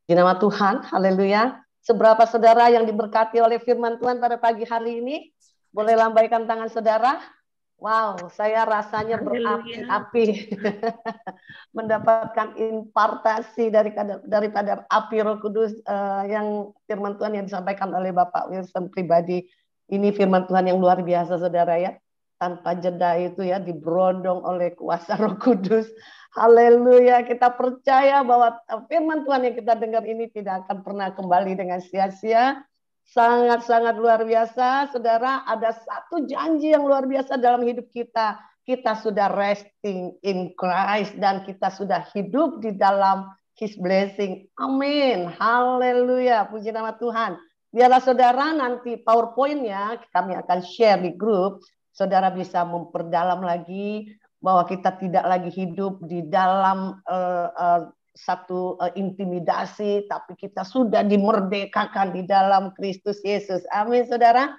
Di nama Tuhan, haleluya. Seberapa saudara yang diberkati oleh firman Tuhan pada pagi hari ini? Boleh lambaikan tangan saudara? Wow, saya rasanya berapi-api mendapatkan impartasi daripada api Roh Kudus yang firman Tuhan yang disampaikan oleh Bapak Wilson pribadi. Ini firman Tuhan yang luar biasa, saudara ya. Tanpa jeda itu ya, diberondong oleh kuasa Roh Kudus. Haleluya, kita percaya bahwa firman Tuhan yang kita dengar ini tidak akan pernah kembali dengan sia-sia. Sangat-sangat luar biasa, saudara. Ada satu janji yang luar biasa dalam hidup kita. kita sudah resting in Christ dan kita sudah hidup di dalam His blessing. Amin. Haleluya. Puji nama Tuhan. Biarlah saudara nanti PowerPoint-nya kami akan share di grup. Saudara bisa memperdalam lagi bahwa kita tidak lagi hidup di dalam satu intimidasi, tapi kita sudah dimerdekakan di dalam Kristus Yesus. Amin, saudara.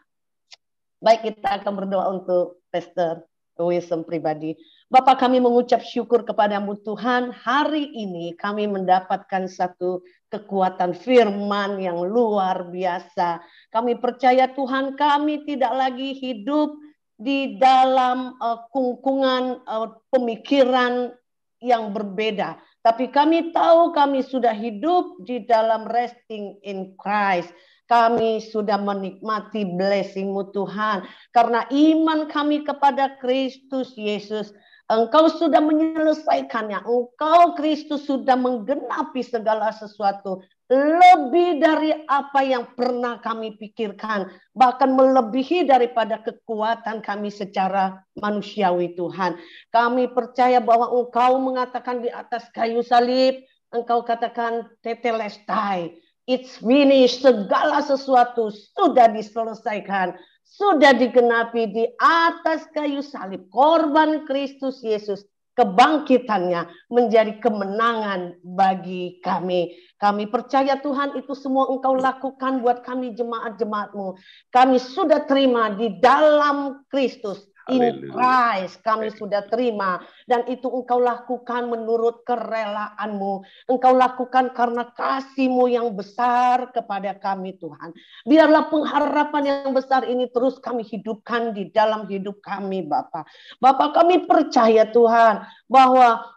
Baik, kita akan berdoa untuk Pastor Wilson pribadi. Bapak, kami mengucap syukur kepadamu Tuhan. Hari ini kami mendapatkan satu kekuatan firman yang luar biasa. Kami percaya Tuhan, kami tidak lagi hidup di dalam kungkungan pemikiran yang berbeda. Tapi kami tahu kami sudah hidup di dalam resting in Christ. Kami sudah menikmati blessing-Mu Tuhan. Karena iman kami kepada Kristus Yesus. Engkau sudah menyelesaikannya. Engkau Kristus sudah menggenapi segala sesuatu. Lebih dari apa yang pernah kami pikirkan. Bahkan melebihi daripada kekuatan kami secara manusiawi Tuhan. Kami percaya bahwa Engkau mengatakan di atas kayu salib. Engkau katakan tetelestai. It's finished. Segala sesuatu sudah diselesaikan. Sudah digenapi di atas kayu salib. Korban Kristus Yesus. Kebangkitannya menjadi kemenangan bagi kami. Kami percaya Tuhan itu semua Engkau lakukan buat kami jemaat-jemaat-Mu. Kami sudah terima di dalam Kristus. In Christ kami sudah terima. Dan itu Engkau lakukan menurut kerelaanmu. Engkau lakukan karena kasih-Mu yang besar kepada kami Tuhan. Biarlah pengharapan yang besar ini terus kami hidupkan di dalam hidup kami Bapa. Bapa, kami percaya Tuhan bahwa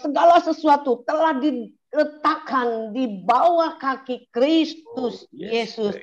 segala sesuatu telah diletakkan di bawah kaki Kristus Yesus.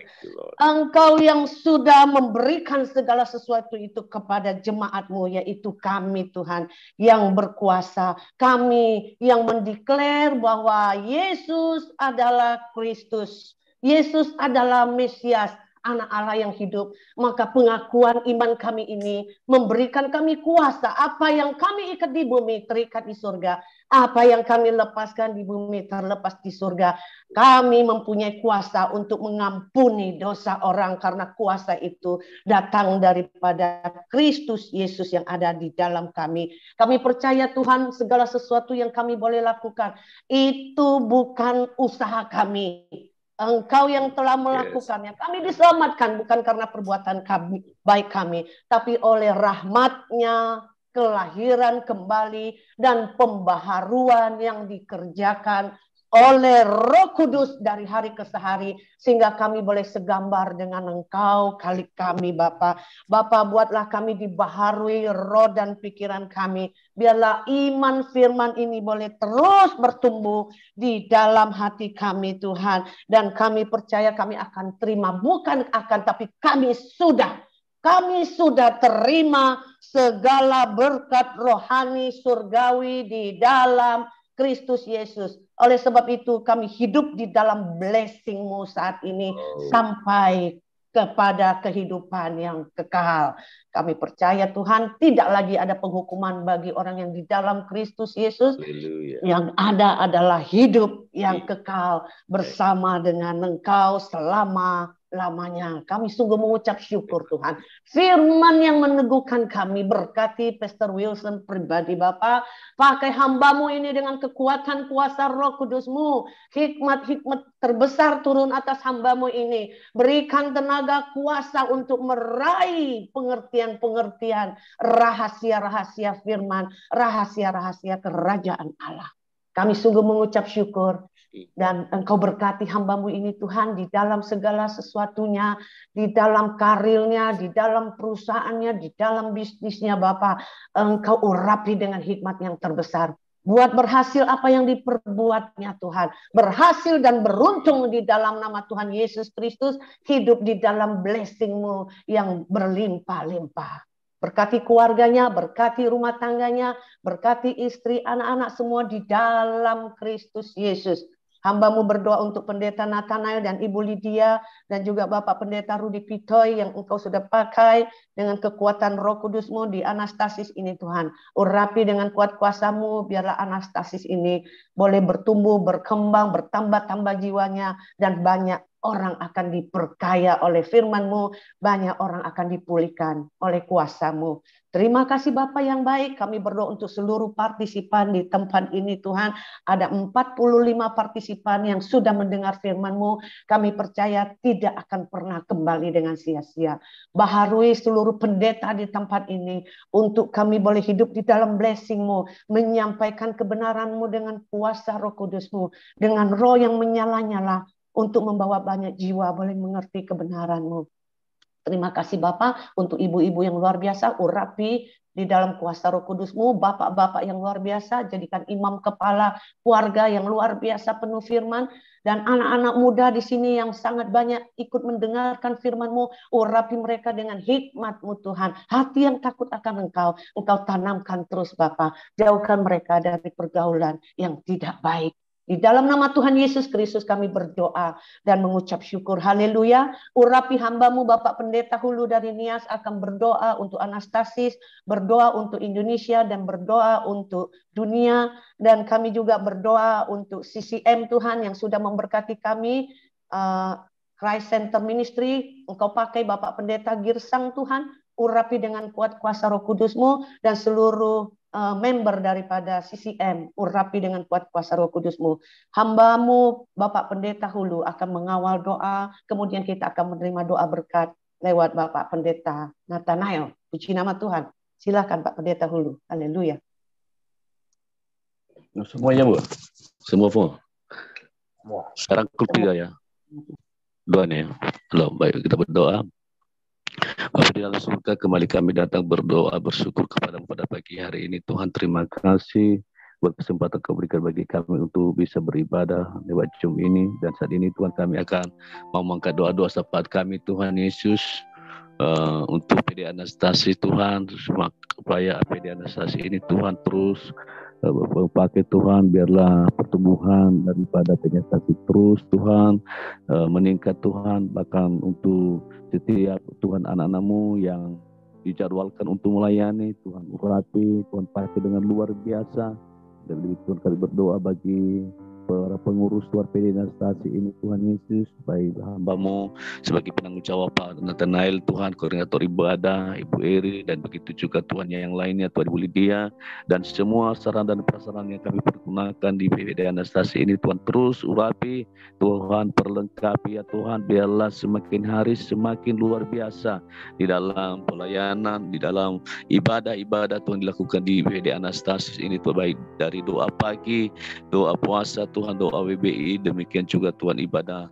Engkau yang sudah memberikan segala sesuatu itu kepada jemaat-Mu, yaitu kami Tuhan yang berkuasa. Kami yang mendeklar bahwa Yesus adalah Kristus. Yesus adalah Mesias, Anak Allah yang hidup. Maka pengakuan iman kami ini memberikan kami kuasa. Apa yang kami ikat di bumi terikat di surga. Apa yang kami lepaskan di bumi terlepas di surga. Kami mempunyai kuasa untuk mengampuni dosa orang. Karena kuasa itu datang daripada Kristus Yesus yang ada di dalam kami. Kami percaya Tuhan segala sesuatu yang kami boleh lakukan. Itu bukan usaha kami. Engkau yang telah melakukannya. Kami diselamatkan bukan karena perbuatan kami, baik kami. Tapi oleh rahmat-Nya, kelahiran kembali, dan pembaharuan yang dikerjakan oleh Roh Kudus dari hari ke hari. Sehingga kami boleh segambar dengan Engkau kali kami Bapa. Bapa, buatlah kami dibaharui roh dan pikiran kami. Biarlah iman firman ini boleh terus bertumbuh di dalam hati kami Tuhan. Dan kami percaya kami akan terima. Bukan akan, tapi kami sudah. Kami sudah terima segala berkat rohani surgawi di dalam Kristus Yesus. Oleh sebab itu kami hidup di dalam blessing-Mu saat ini sampai kepada kehidupan yang kekal. Kami percaya Tuhan tidak lagi ada penghukuman bagi orang yang di dalam Kristus Yesus. Yang ada adalah hidup yang kekal bersama dengan Engkau selama-lamanya. Kami sungguh mengucap syukur Tuhan. Firman yang meneguhkan kami, berkati Pastor Wilson pribadi Bapa. Pakai hamba-Mu ini dengan kekuatan kuasa Roh Kudus-Mu. Hikmat-hikmat terbesar turun atas hamba-Mu ini. Berikan tenaga kuasa untuk meraih pengertian-pengertian rahasia-rahasia firman, rahasia-rahasia kerajaan Allah. Kami sungguh mengucap syukur. Dan Engkau berkati hamba-Mu ini Tuhan di dalam segala sesuatunya, di dalam karirnya, di dalam perusahaannya, di dalam bisnisnya Bapa. Engkau urapi dengan hikmat yang terbesar. Buat berhasil apa yang diperbuatnya Tuhan. Berhasil dan beruntung di dalam nama Tuhan Yesus Kristus. Hidup di dalam blessing-Mu yang berlimpah-limpah. Berkati keluarganya, berkati rumah tangganya, berkati istri, anak-anak semua di dalam Kristus Yesus. Hamba-Mu berdoa untuk Pendeta Nathanael dan Ibu Lydia, dan juga Bapak Pendeta Rudi Pitoy yang Engkau sudah pakai dengan kekuatan Roh Kudus-Mu di Anastasis ini Tuhan. Urapi dengan kuat kuasa-Mu, biarlah Anastasis ini boleh bertumbuh, berkembang, bertambah-tambah jiwanya, dan banyak orang akan diperkaya oleh firman-Mu, banyak orang akan dipulihkan oleh kuasa-Mu. Terima kasih Bapak yang baik, kami berdoa untuk seluruh partisipan di tempat ini Tuhan. Ada 45 partisipan yang sudah mendengar firman-Mu, kami percaya tidak akan pernah kembali dengan sia-sia. Baharui seluruh pendeta di tempat ini, untuk kami boleh hidup di dalam blessing-Mu, menyampaikan kebenaran-Mu dengan kuasa Roh Kudus-Mu, dengan roh yang menyala-nyala, untuk membawa banyak jiwa boleh mengerti kebenaran-Mu. Terima kasih Bapak untuk ibu-ibu yang luar biasa, urapi di dalam kuasa Roh Kudus-Mu, bapak-bapak yang luar biasa, jadikan imam kepala keluarga yang luar biasa penuh firman, dan anak-anak muda di sini yang sangat banyak ikut mendengarkan firman-Mu, urapi mereka dengan hikmat-Mu Tuhan, hati yang takut akan Engkau tanamkan terus Bapak, jauhkan mereka dari pergaulan yang tidak baik. Di dalam nama Tuhan Yesus Kristus kami berdoa dan mengucap syukur. Haleluya. Urapi hamba-Mu Bapak Pendeta Hulu dari Nias akan berdoa untuk Anastasis, berdoa untuk Indonesia, dan berdoa untuk dunia. Dan kami juga berdoa untuk CCM Tuhan yang sudah memberkati kami. Christ Center Ministry, Engkau pakai Bapak Pendeta Girsang Tuhan. Urapi dengan kuat kuasa Roh Kudus-Mu, dan seluruh member daripada CCM, urapi dengan kuat kuasa Roh Kudus-Mu. Hamba-Mu Bapak Pendeta Hulu akan mengawal doa, kemudian kita akan menerima doa berkat lewat Bapak Pendeta Nathanael. Puji nama Tuhan. Silakan Pak Pendeta Hulu. Haleluya. Semuanya Bu. Semua Bu. Sekarang ketiga ya. Doa nih. Halo, baik kita berdoa. Bapa di dalam surga, kembali kami datang berdoa, bersyukur kepada-Mu pada pagi hari ini. Tuhan, terima kasih buat kesempatan Kau berikan bagi kami untuk bisa beribadah lewat Zoom ini. Dan saat ini Tuhan, kami akan mau mengangkat doa-doa syafaat kami Tuhan Yesus, untuk PD Anastasis Tuhan, supaya PD Anastasis ini Tuhan terus pakai Tuhan, biarlah pertumbuhan daripada penyakit terus Tuhan meningkat Tuhan, bahkan untuk setiap Tuhan anak-anak-Mu yang dijadwalkan untuk melayani Tuhan, urapi Tuhan, pakai dengan luar biasa. Dan lebih Tuhan kami berdoa bagi para pengurus luar PD Anastasis ini Tuhan Yesus, baik hamba-Mu sebagai penanggung jawab Pak Nathanael Tuhan, koordinator ibadah Ibu Eri, dan begitu juga Tuhan yang lainnya Tuhan Ibu Lydia, dan semua saran dan prasarana yang kami pergunakan di PD Anastasis ini Tuhan, terus urapi Tuhan, perlengkapi ya Tuhan, biarlah semakin hari semakin luar biasa di dalam pelayanan, di dalam ibadah-ibadah Tuhan dilakukan di PD Anastasis ini Tuhan, baik dari doa pagi, doa puasa Tuhan, doa WBI, demikian juga Tuhan ibadah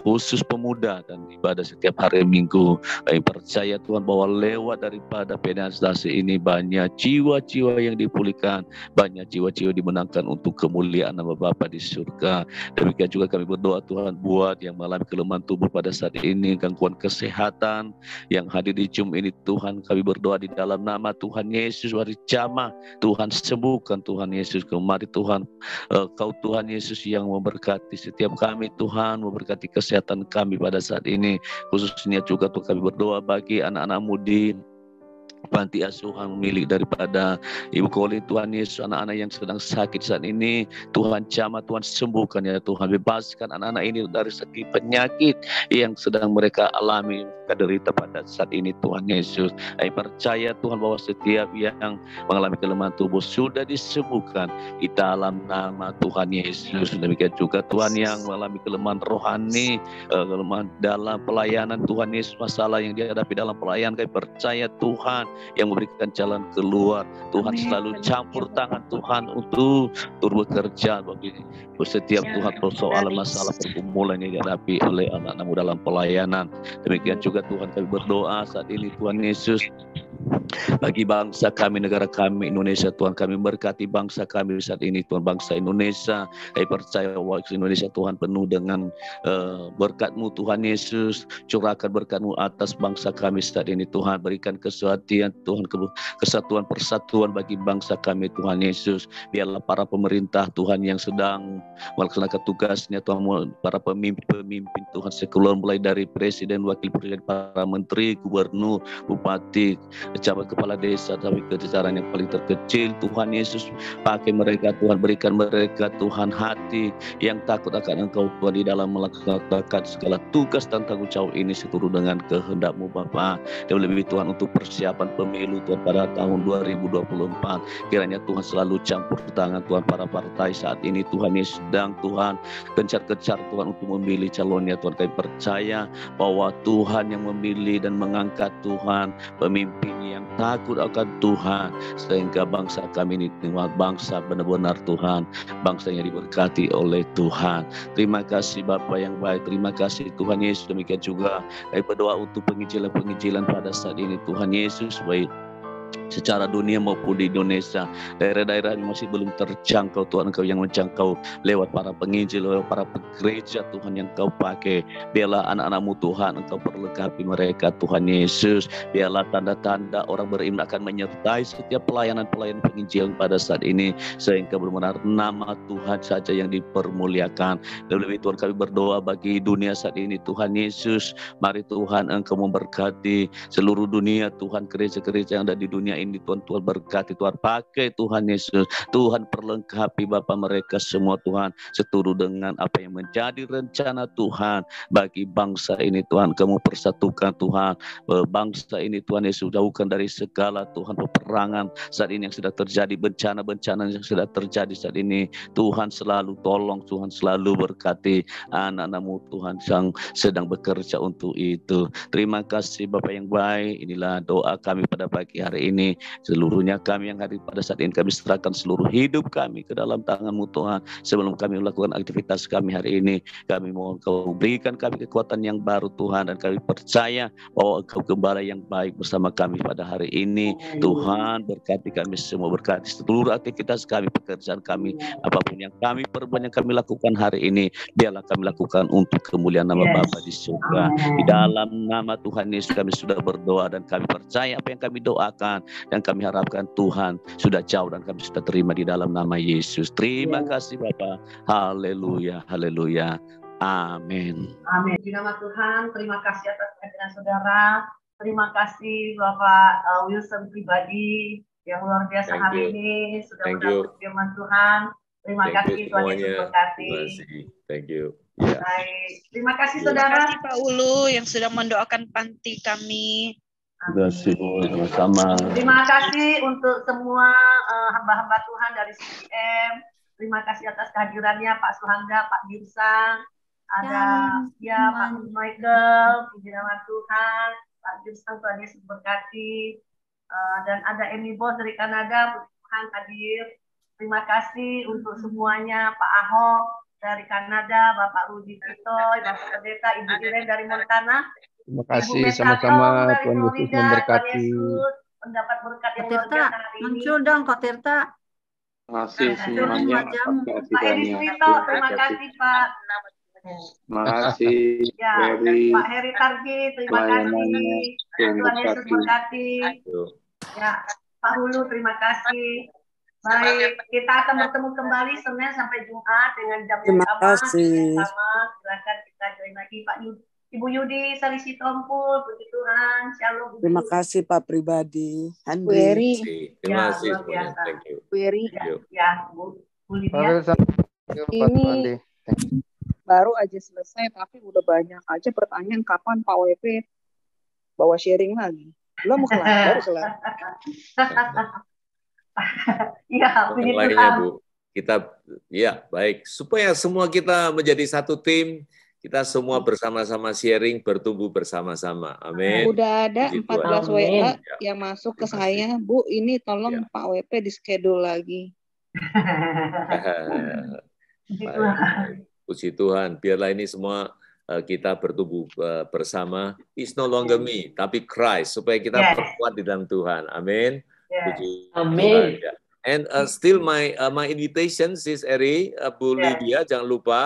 khusus pemuda dan ibadah setiap hari Minggu. Kami percaya Tuhan bahwa lewat daripada PD Anastasis ini banyak jiwa-jiwa yang dipulihkan, banyak jiwa-jiwa dimenangkan untuk kemuliaan nama Bapa di surga. Demikian juga kami berdoa Tuhan buat yang mengalami kelemahan tubuh pada saat ini, gangguan kesehatan yang hadir di Zoom ini Tuhan, kami berdoa di dalam nama Tuhan Yesus, hari jamah Tuhan sembuhkan Tuhan Yesus. Kemari Tuhan, Kau Tuhan Yesus yang memberkati setiap kami Tuhan, memberkati kesehatan kami pada saat ini. Khususnya juga Tuhan kami berdoa bagi anak-anak mudi panti asuhan milik daripada Ibu Koli Tuhan Yesus, anak-anak yang sedang sakit saat ini Tuhan jamah, Tuhan sembuhkan ya Tuhan, bebaskan anak-anak ini dari segi penyakit yang sedang mereka alami, derita pada saat ini Tuhan Yesus. Saya percaya Tuhan bahwa setiap yang mengalami kelemahan tubuh sudah disembuhkan di dalam nama Tuhan Yesus. Demikian juga Tuhan yang mengalami kelemahan rohani, kelemahan dalam pelayanan Tuhan Yesus, masalah yang dihadapi dalam pelayanan, kami percaya Tuhan yang memberikan jalan keluar. Tuhan selalu campur tangan Tuhan untuk turut bekerja bagi setiap Tuhan persoalan masalah pergumulan yang dihadapi oleh anak-anakmu dalam pelayanan. Demikian juga Tuhan kami berdoa saat ini Tuhan Yesus, Bagi bangsa kami, negara kami, Indonesia, Tuhan, kami berkati bangsa kami saat ini, Tuhan, bangsa Indonesia. Kami percaya bahwa Indonesia, Tuhan, penuh dengan berkat-Mu, Tuhan Yesus. Curahkan berkat-Mu atas bangsa kami saat ini, Tuhan. Berikan kesehatan, Tuhan, kesatuan persatuan bagi bangsa kami, Tuhan Yesus. Biarlah para pemerintah, Tuhan, yang sedang melaksanakan tugasnya, Tuhan, para pemimpin Tuhan sekuler, mulai dari presiden, wakil presiden, para menteri, gubernur, bupati, pejabat kepala desa, sampai ke jajaran yang paling terkecil, Tuhan Yesus, pakai mereka, Tuhan, berikan mereka, Tuhan, hati yang takut akan Engkau, Tuhan, di dalam melaksanakan segala tugas dan tanggung jawab ini seturut dengan kehendak-Mu, Bapa. Dan lebih, Tuhan, untuk persiapan pemilu, Tuhan, pada tahun 2024, kiranya Tuhan selalu campur tangan, Tuhan, para partai saat ini, Tuhan Yesus, sedang, Tuhan, gencar-gencar, Tuhan, untuk memilih calonnya, Tuhan. Kami percaya bahwa Tuhan yang memilih dan mengangkat, Tuhan, pemimpin yang takut akan Tuhan, sehingga bangsa kami ini, bangsa benar-benar, Tuhan, bangsa yang diberkati oleh Tuhan. Terima kasih Bapa yang baik, terima kasih Tuhan Yesus. Demikian juga kami berdoa untuk penginjilan pada saat ini, Tuhan Yesus, baik secara dunia maupun di Indonesia, daerah-daerah yang masih belum terjangkau, Tuhan, Engkau yang menjangkau lewat para penginjil, lewat para gereja, Tuhan, yang Engkau pakai. Biarlah anak-anak-Mu, Tuhan, Engkau perlengkapi mereka, Tuhan Yesus. Biarlah tanda-tanda orang beriman akan menyertai setiap pelayanan-pelayanan penginjilan pada saat ini, sehingga benar-benar nama Tuhan saja yang dipermuliakan. Dan lebih, Tuhan, kami berdoa bagi dunia saat ini, Tuhan Yesus. Mari, Tuhan, Engkau memberkati seluruh dunia, Tuhan, gereja-gereja yang ada di dunia ini, Tuhan, Tuhan berkati, Tuhan, pakai, Tuhan Yesus, Tuhan perlengkapi Bapa mereka semua, Tuhan, seturut dengan apa yang menjadi rencana Tuhan bagi bangsa ini, Tuhan. Kamu persatukan, Tuhan, bangsa ini, Tuhan Yesus, jauhkan dari segala, Tuhan, peperangan saat ini yang sudah terjadi, bencana-bencana yang sudah terjadi saat ini, Tuhan, selalu tolong, Tuhan, selalu berkati anak-anak-Mu, Tuhan, yang sedang bekerja untuk itu. Terima kasih Bapa yang baik. Inilah doa kami pada pagi hari ini. Seluruhnya kami yang hadir pada saat ini, kami serahkan seluruh hidup kami ke dalam tangan-Mu, Tuhan. Sebelum kami melakukan aktivitas kami hari ini, kami mohon Kau berikan kami kekuatan yang baru, Tuhan, dan kami percaya bahwa Engkau gembala yang baik bersama kami pada hari ini. Tuhan, berkati kami semua, berkati seluruh aktivitas kami, pekerjaan kami, apapun yang kami perbuat, yang kami lakukan hari ini, biarlah kami lakukan untuk kemuliaan nama Bapa di surga. Di dalam nama Tuhan Yesus kami sudah berdoa, dan kami percaya apa yang kami doakan dan kami harapkan, Tuhan, sudah jauh dan kami sudah terima di dalam nama Yesus. Terima kasih Bapa. Haleluya, haleluya. Amin. Amin. Di nama Tuhan, terima kasih atas kehadiran saudara. Terima kasih Bapak Wilson pribadi yang luar biasa hari ini sudah mendapat firman Tuhan. Terima kasih, Tuhan Yesus berkati. Terima kasih. Thank you. Yeah. Baik. Terima kasih saudara. Terima kasih Pak Ulu yang sudah mendoakan panti kami. Terima kasih sama-sama. Terima kasih untuk semua hamba-hamba Tuhan dari CCM. Terima kasih atas kehadirannya Pak Suhanda, Pak Girsang, ada Pak Michael, puji nama Tuhan, Pak Girsang, Tuhan Yesus berkati, dan ada Emi Bos dari Kanada, puji Tuhan hadir. Terima kasih untuk semuanya, Pak Ahok dari Kanada, Bapak Rudi Titoy, Bapak Pendeta, Ibu Irene dari Montana. Terima kasih sama-sama, Tuhan Yesus memberkati. Mendapat berkat yang luar biasa hari ini. Muncul dong Kak Tirta. Terima kasih semuanya. Pak Edi Swito, terima kasih Pak. Terima kasih. Ya, Pak Heri Targi, terima kasih. Tuhan Yesus berkati. Ya, Pak Hulu, terima kasih. Baik, kita akan bertemu kembali Senin sampai Jumat dengan jam yang sama. Silakan kita join lagi Pak Ibu Yudi Salisi Tompul, puji Tuhan, shalom. Terima kasih Pak pribadi. Weri. Terima kasih semuanya. Thank you. Weri. Ya, Bu Lydia. Ini baru aja selesai, tapi udah banyak aja pertanyaan kapan Pak WP bawa sharing lagi. Belum kelar, baru kelar. Ya, puji lainnya, Tuhan. Bu. Kita, ya baik, supaya semua kita menjadi satu tim. Kita semua bersama-sama sharing, bertumbuh bersama-sama. Amin. Udah ada 14 WA yang masuk ke saya. Bu, ini tolong Pak WP di schedule lagi. Puji Tuhan. Biarlah ini semua kita bertumbuh bersama. It's no longer me, tapi Christ, supaya kita berkuat di dalam Tuhan. Amin. Puji Amin. Tuhan. And still my invitation, Sis Eri, Bu Lydia, jangan lupa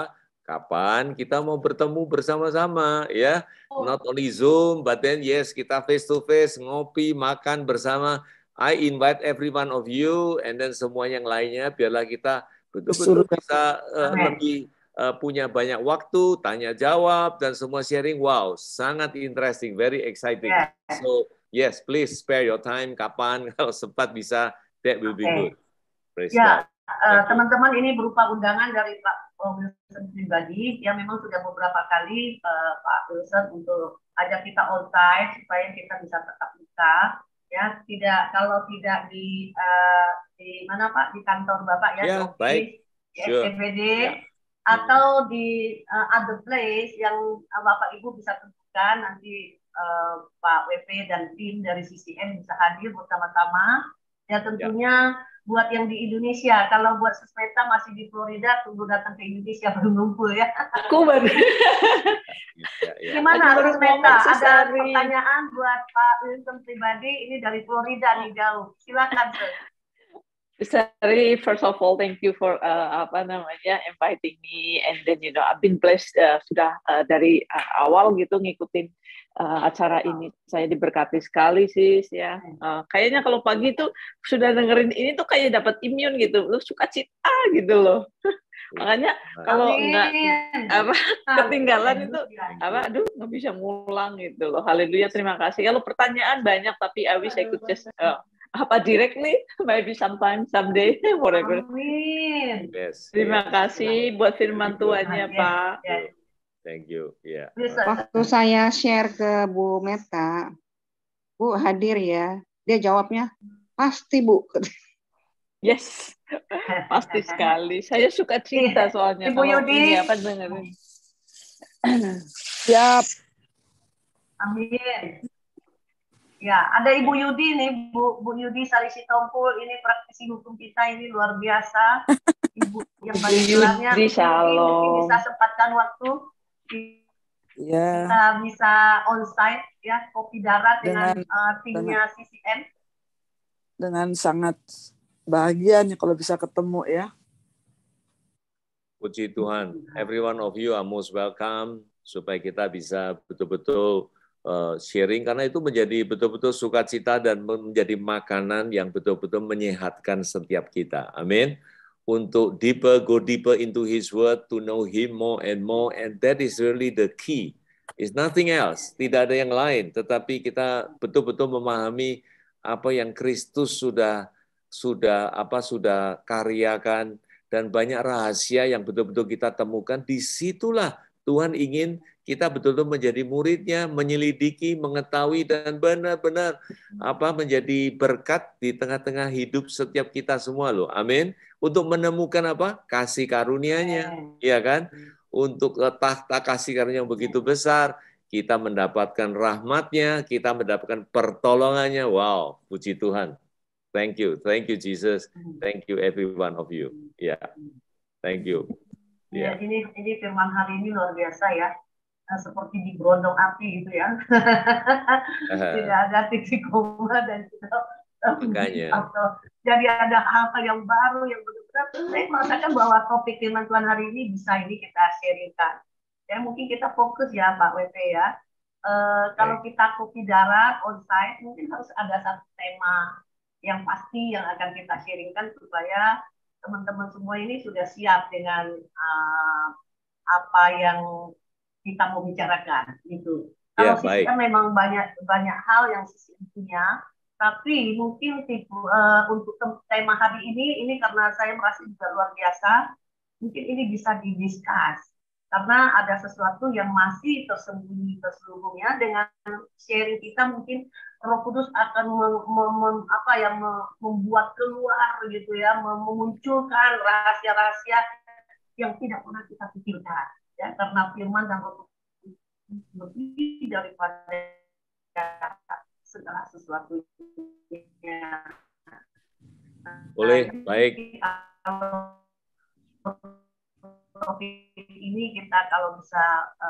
kapan kita mau bertemu bersama-sama, ya. Not only Zoom, but then yes, kita face to face, ngopi, makan bersama. I invite every one of you, and then semua yang lainnya, biarlah kita betul-betul bisa lebih punya banyak waktu, tanya jawab, dan semua sharing. Wow, sangat interesting, very exciting. So yes, please spare your time. Kapan kalau sempat bisa, that will be good. Praise God. Teman-teman, ini berupa undangan dari Pak Wilson pribadi yang memang sudah beberapa kali Pak Wilson untuk ajak kita on-site supaya kita bisa tetap buka. Ya, kalau tidak di mana Pak, di kantor Bapak ya, baik. Di SCBD atau di other place yang Bapak Ibu bisa tentukan, nanti Pak WP dan tim dari CCM bisa hadir bersama-sama. Ya tentunya buat yang di Indonesia, kalau buat Susmeta masih di Florida, tunggu datang ke Indonesia baru ngumpul ya. Aku baru. Gimana Susmeta? Ada pertanyaan buat Pak Wilson pribadi, ini dari Florida nih jauh. Silakan, Sorry, first of all, thank you for inviting me, and then I've been blessed sudah dari awal gitu ngikutin acara ini. Saya diberkati sekali sis ya. Kayaknya kalau pagi tuh sudah dengerin ini tuh kayak dapat imun gitu, lu suka cita gitu loh. Makanya kalau nggak ketinggalan itu aduh nggak bisa ngulang gitu loh. Haleluya, terima kasih. Kalau pertanyaan banyak tapi I wish I could just directly, maybe sometime, someday, whatever. Amin. Terima kasih buat firman Tuhannya, Pak. Thank you. Waktu saya share ke Bu Meta, Bu hadir ya, dia jawabnya pasti Bu. Yes, pasti sekali. Saya suka cerita soalnya. Ibu Yudi. Dengerin. Siap. Amin. Ya, ada Ibu Yudi nih, Bu Yudi Sarisi Tompul, ini praktisi hukum kita, ini luar biasa. Ibu yang banyak gelarnya, mungkin bisa sempatkan waktu, kita bisa onsite ya, kopi darat dengan timnya CCM. Dengan sangat bahagia nih kalau bisa ketemu ya. Puji Tuhan, every one of you are most welcome, supaya kita bisa betul-betul sharing, karena itu menjadi betul-betul sukacita dan menjadi makanan yang betul-betul menyehatkan setiap kita. Amin. Untuk go deeper into His Word, to know Him more, and that is really the key. It's nothing else. Tidak ada yang lain, tetapi kita betul-betul memahami apa yang Kristus sudah karyakan, dan banyak rahasia yang betul-betul kita temukan. Disitulah Tuhan ingin kita betul-betul menjadi muridnya, menyelidiki, mengetahui, dan benar-benar menjadi berkat di tengah-tengah hidup setiap kita semua loh. Amin. Untuk menemukan kasih karunia-Nya, ya kan? Untuk tahta kasih karunia yang begitu besar, kita mendapatkan rahmat-Nya, kita mendapatkan pertolongannya. Wow, puji Tuhan. Thank you Jesus. Thank you every one of you. Ya, thank you. Ya, ini firman hari ini luar biasa ya. Seperti di berondong api gitu ya. Tidak ada titik koma dan jadi ada hal-hal yang baru yang benar-benar saya merasakan bahwa topik firman Tuhan hari ini bisa kita sharingkan. Ya mungkin kita fokus ya Pak WP ya. Kalau kita kopi darat onsite mungkin harus ada satu tema yang pasti yang akan kita sharingkan supaya teman-teman semua ini sudah siap dengan apa yang kita mau bicarakan gitu. Kalau sisi kan memang banyak hal yang sisi punya, tapi mungkin untuk tema hari ini karena saya merasa juga luar biasa, mungkin ini bisa didiskus karena ada sesuatu yang masih tersembunyi terselubungnya. Dengan sharing kita mungkin Roh Kudus akan membuat keluar gitu ya, memunculkan rahasia-rahasia yang tidak pernah kita pikirkan ya, karena firman dan Roh Kudus lebih daripada segala sesuatu. Boleh, baik. topik ini kita kalau bisa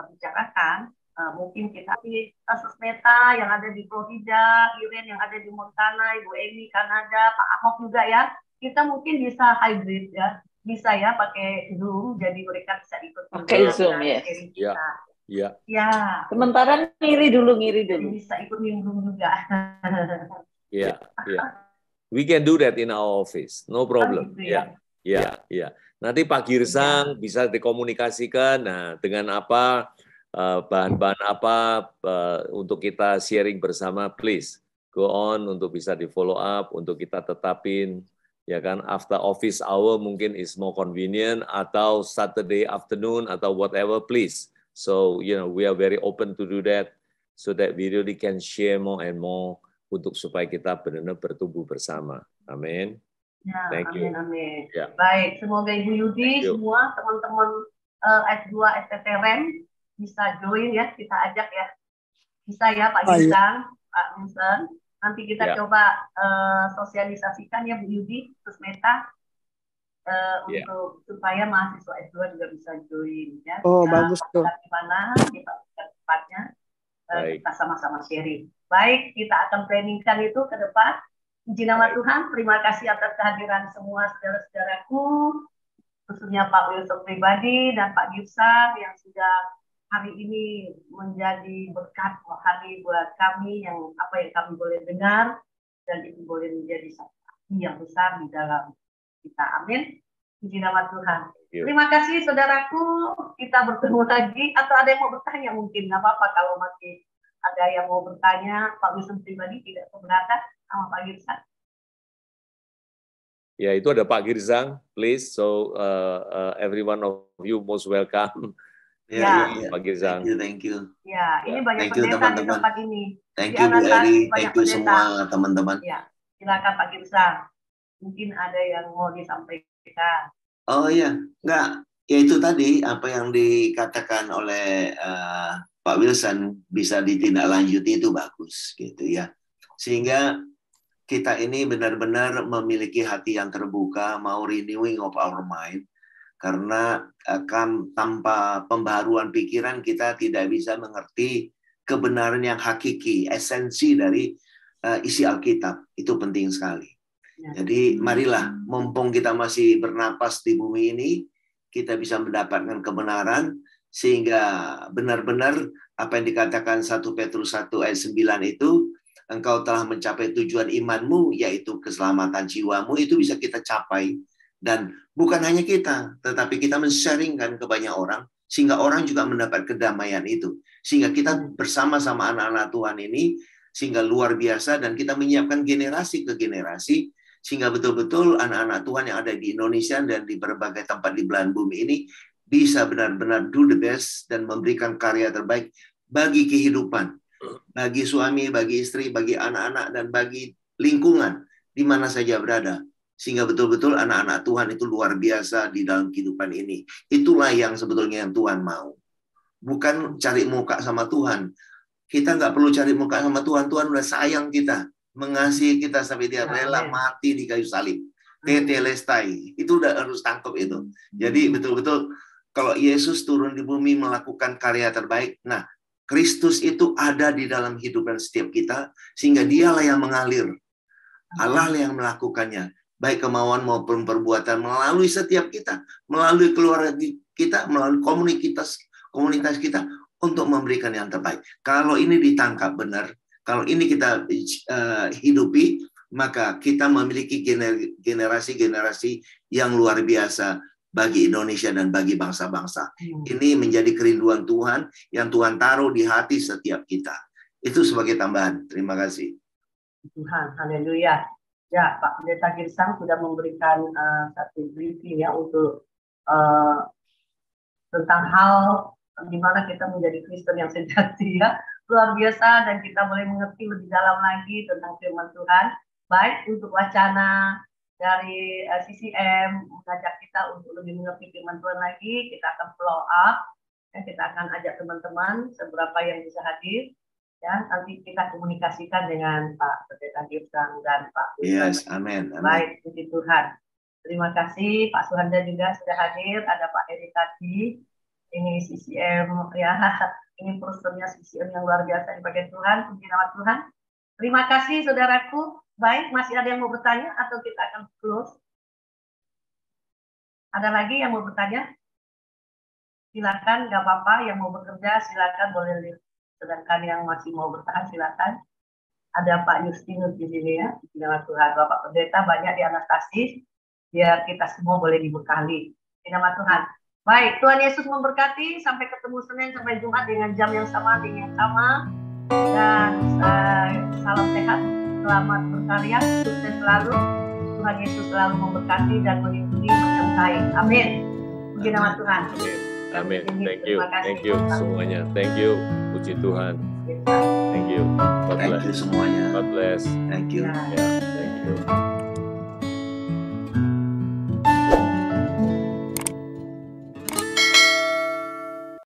bicarakan, mungkin kita di Susmeta yang ada di Florida, Iren yang ada di Montana, Ibu Emi Kanada, Pak Ahok juga ya, kita mungkin bisa hybrid ya, bisa ya pakai Zoom, jadi mereka bisa ikut pakai Zoom, yes. Ya. Ya. Sementara ngiri dulu. Bisa ikut nimbrung juga. Ya. We can do that in our office, no problem. Gitu ya. Ya. Nanti Pak Girsang bisa dikomunikasikan. Nah, dengan apa bahan-bahan apa untuk kita sharing bersama, please go on untuk bisa di follow up, untuk kita tetapin, ya kan, after office hour mungkin is more convenient, atau Saturday afternoon atau whatever, please. So, we are very open to do that, so that we really can share more and more untuk supaya kita benar-benar bertumbuh bersama. Amin. Ya, Thank you. Amin. Ya. Baik, semoga Ibu Yudi, semua teman-teman S2 STT REM bisa join ya, kita ajak ya. Bisa ya Pak Girsang, Pak Vincent. Nanti kita coba sosialisasikan ya Bu Yudi, Susmeta, untuk supaya mahasiswa S2 juga bisa join ya. Oh, bagus tuh. Gimana kita tempatnya, kita sama-sama sharing. Baik, kita akan planningkan itu ke depan. Puji nama Tuhan, terima kasih atas kehadiran semua saudara-saudaraku, khususnya Pak Wilson pribadi dan Pak Girsang yang sudah hari ini menjadi berkat hari buat kami, yang apa yang kami boleh dengar, dan itu boleh menjadi satu yang besar di dalam kita. Amin. Puji nama Tuhan. Terima kasih saudaraku. Kita bertemu lagi. Atau ada yang mau bertanya mungkin? Nggak apa-apa kalau masih ada yang mau bertanya. Pak Wilson pribadi tidak keberatan sama Pak Girsang. Ya, itu ada Pak Girsang, please. So every one of you most welcome. Pak Girsang. Thank you. Ya, ini banyak pendeta di tempat ini. Thank you Bu Eri, thank you semua teman-teman. Ya, silakan Pak Girsang. Mungkin ada yang mau disampaikan. Oh iya, enggak. Ya itu tadi apa yang dikatakan oleh Pak Wilson bisa ditindaklanjuti itu bagus gitu ya. Sehingga kita ini benar-benar memiliki hati yang terbuka, mau renewing of our mind. Karena tanpa pembaharuan pikiran kita tidak bisa mengerti kebenaran yang hakiki, esensi dari isi Alkitab. Itu penting sekali. Jadi marilah, mumpung kita masih bernapas di bumi ini, kita bisa mendapatkan kebenaran, sehingga benar-benar apa yang dikatakan 1 Petrus 1 ayat 9 itu, engkau telah mencapai tujuan imanmu, yaitu keselamatan jiwamu, itu bisa kita capai. Dan bukan hanya kita, tetapi kita men-sharingkan ke banyak orang, sehingga orang juga mendapat kedamaian itu. Sehingga kita bersama-sama anak-anak Tuhan ini, sehingga luar biasa, dan kita menyiapkan generasi ke generasi, sehingga betul-betul anak-anak Tuhan yang ada di Indonesia dan di berbagai tempat di belahan bumi ini bisa benar-benar do the best dan memberikan karya terbaik bagi kehidupan, bagi suami, bagi istri, bagi anak-anak, dan bagi lingkungan di mana saja berada. Sehingga betul-betul anak-anak Tuhan itu luar biasa di dalam kehidupan ini. Itulah yang sebetulnya yang Tuhan mau. Bukan cari muka sama Tuhan. Kita nggak perlu cari muka sama Tuhan. Tuhan udah sayang kita. Mengasihi kita sampai dia rela mati di kayu salib. Tetelestai. Itu udah harus tangkap itu. Jadi betul-betul kalau Yesus turun di bumi melakukan karya terbaik. Nah, Kristus itu ada di dalam kehidupan setiap kita. Sehingga dialah yang mengalir. Allah yang melakukannya. Baik kemauan maupun perbuatan melalui setiap kita, melalui keluarga kita, melalui komunitas kita untuk memberikan yang terbaik. Kalau ini ditangkap benar, kalau ini kita hidupi, maka kita memiliki generasi-generasi yang luar biasa bagi Indonesia dan bagi bangsa-bangsa. Ini menjadi kerinduan Tuhan yang Tuhan taruh di hati setiap kita. Itu sebagai tambahan. Terima kasih. Tuhan, haleluya. Ya, Pak Pendeta Girsang sudah memberikan satu briefing ya untuk tentang hal di mana kita menjadi Kristen yang sejati ya. Luar biasa, dan kita boleh mengerti lebih dalam lagi tentang firman Tuhan. Baik untuk wacana dari CCM mengajak kita untuk lebih mengerti firman Tuhan lagi, kita akan follow up. Ya, kita akan ajak teman-teman seberapa yang bisa hadir. Ya, nanti kita komunikasikan dengan Pak Pendeta Girsang dan Pak. Yes, amin. Baik, puji Tuhan. Terima kasih Pak Suhanda juga sudah hadir. Ada Pak Eri tadi. Ini CCM ya. Ini personnya CCM yang luar biasa dipakai Tuhan. Puji nama Tuhan. Terima kasih saudaraku. Baik, masih ada yang mau bertanya atau kita akan close? Ada lagi yang mau bertanya? Silakan, nggak apa-apa. Yang mau bekerja silakan boleh lihat. Sedangkan yang masih mau bertahan silakan. Ada Pak Justinus di sini ya. Nama Tuhan, Bapak Pendeta banyak di Anastasis. Biar kita semua boleh dibekali. Nama Tuhan. Baik, Tuhan Yesus memberkati. Sampai ketemu Senin sampai Jumat dengan jam yang sama, dengan yang sama. Dan salam sehat. Selamat berkarya, sukses selalu. Tuhan Yesus selalu memberkati dan melindungi, menyertai. Amin. Puji nama Tuhan. Amin. Thank you semuanya. Thank you. Puji Tuhan. Thank you. God bless. Thank you semuanya. God bless. Thank you. Yeah, thank you.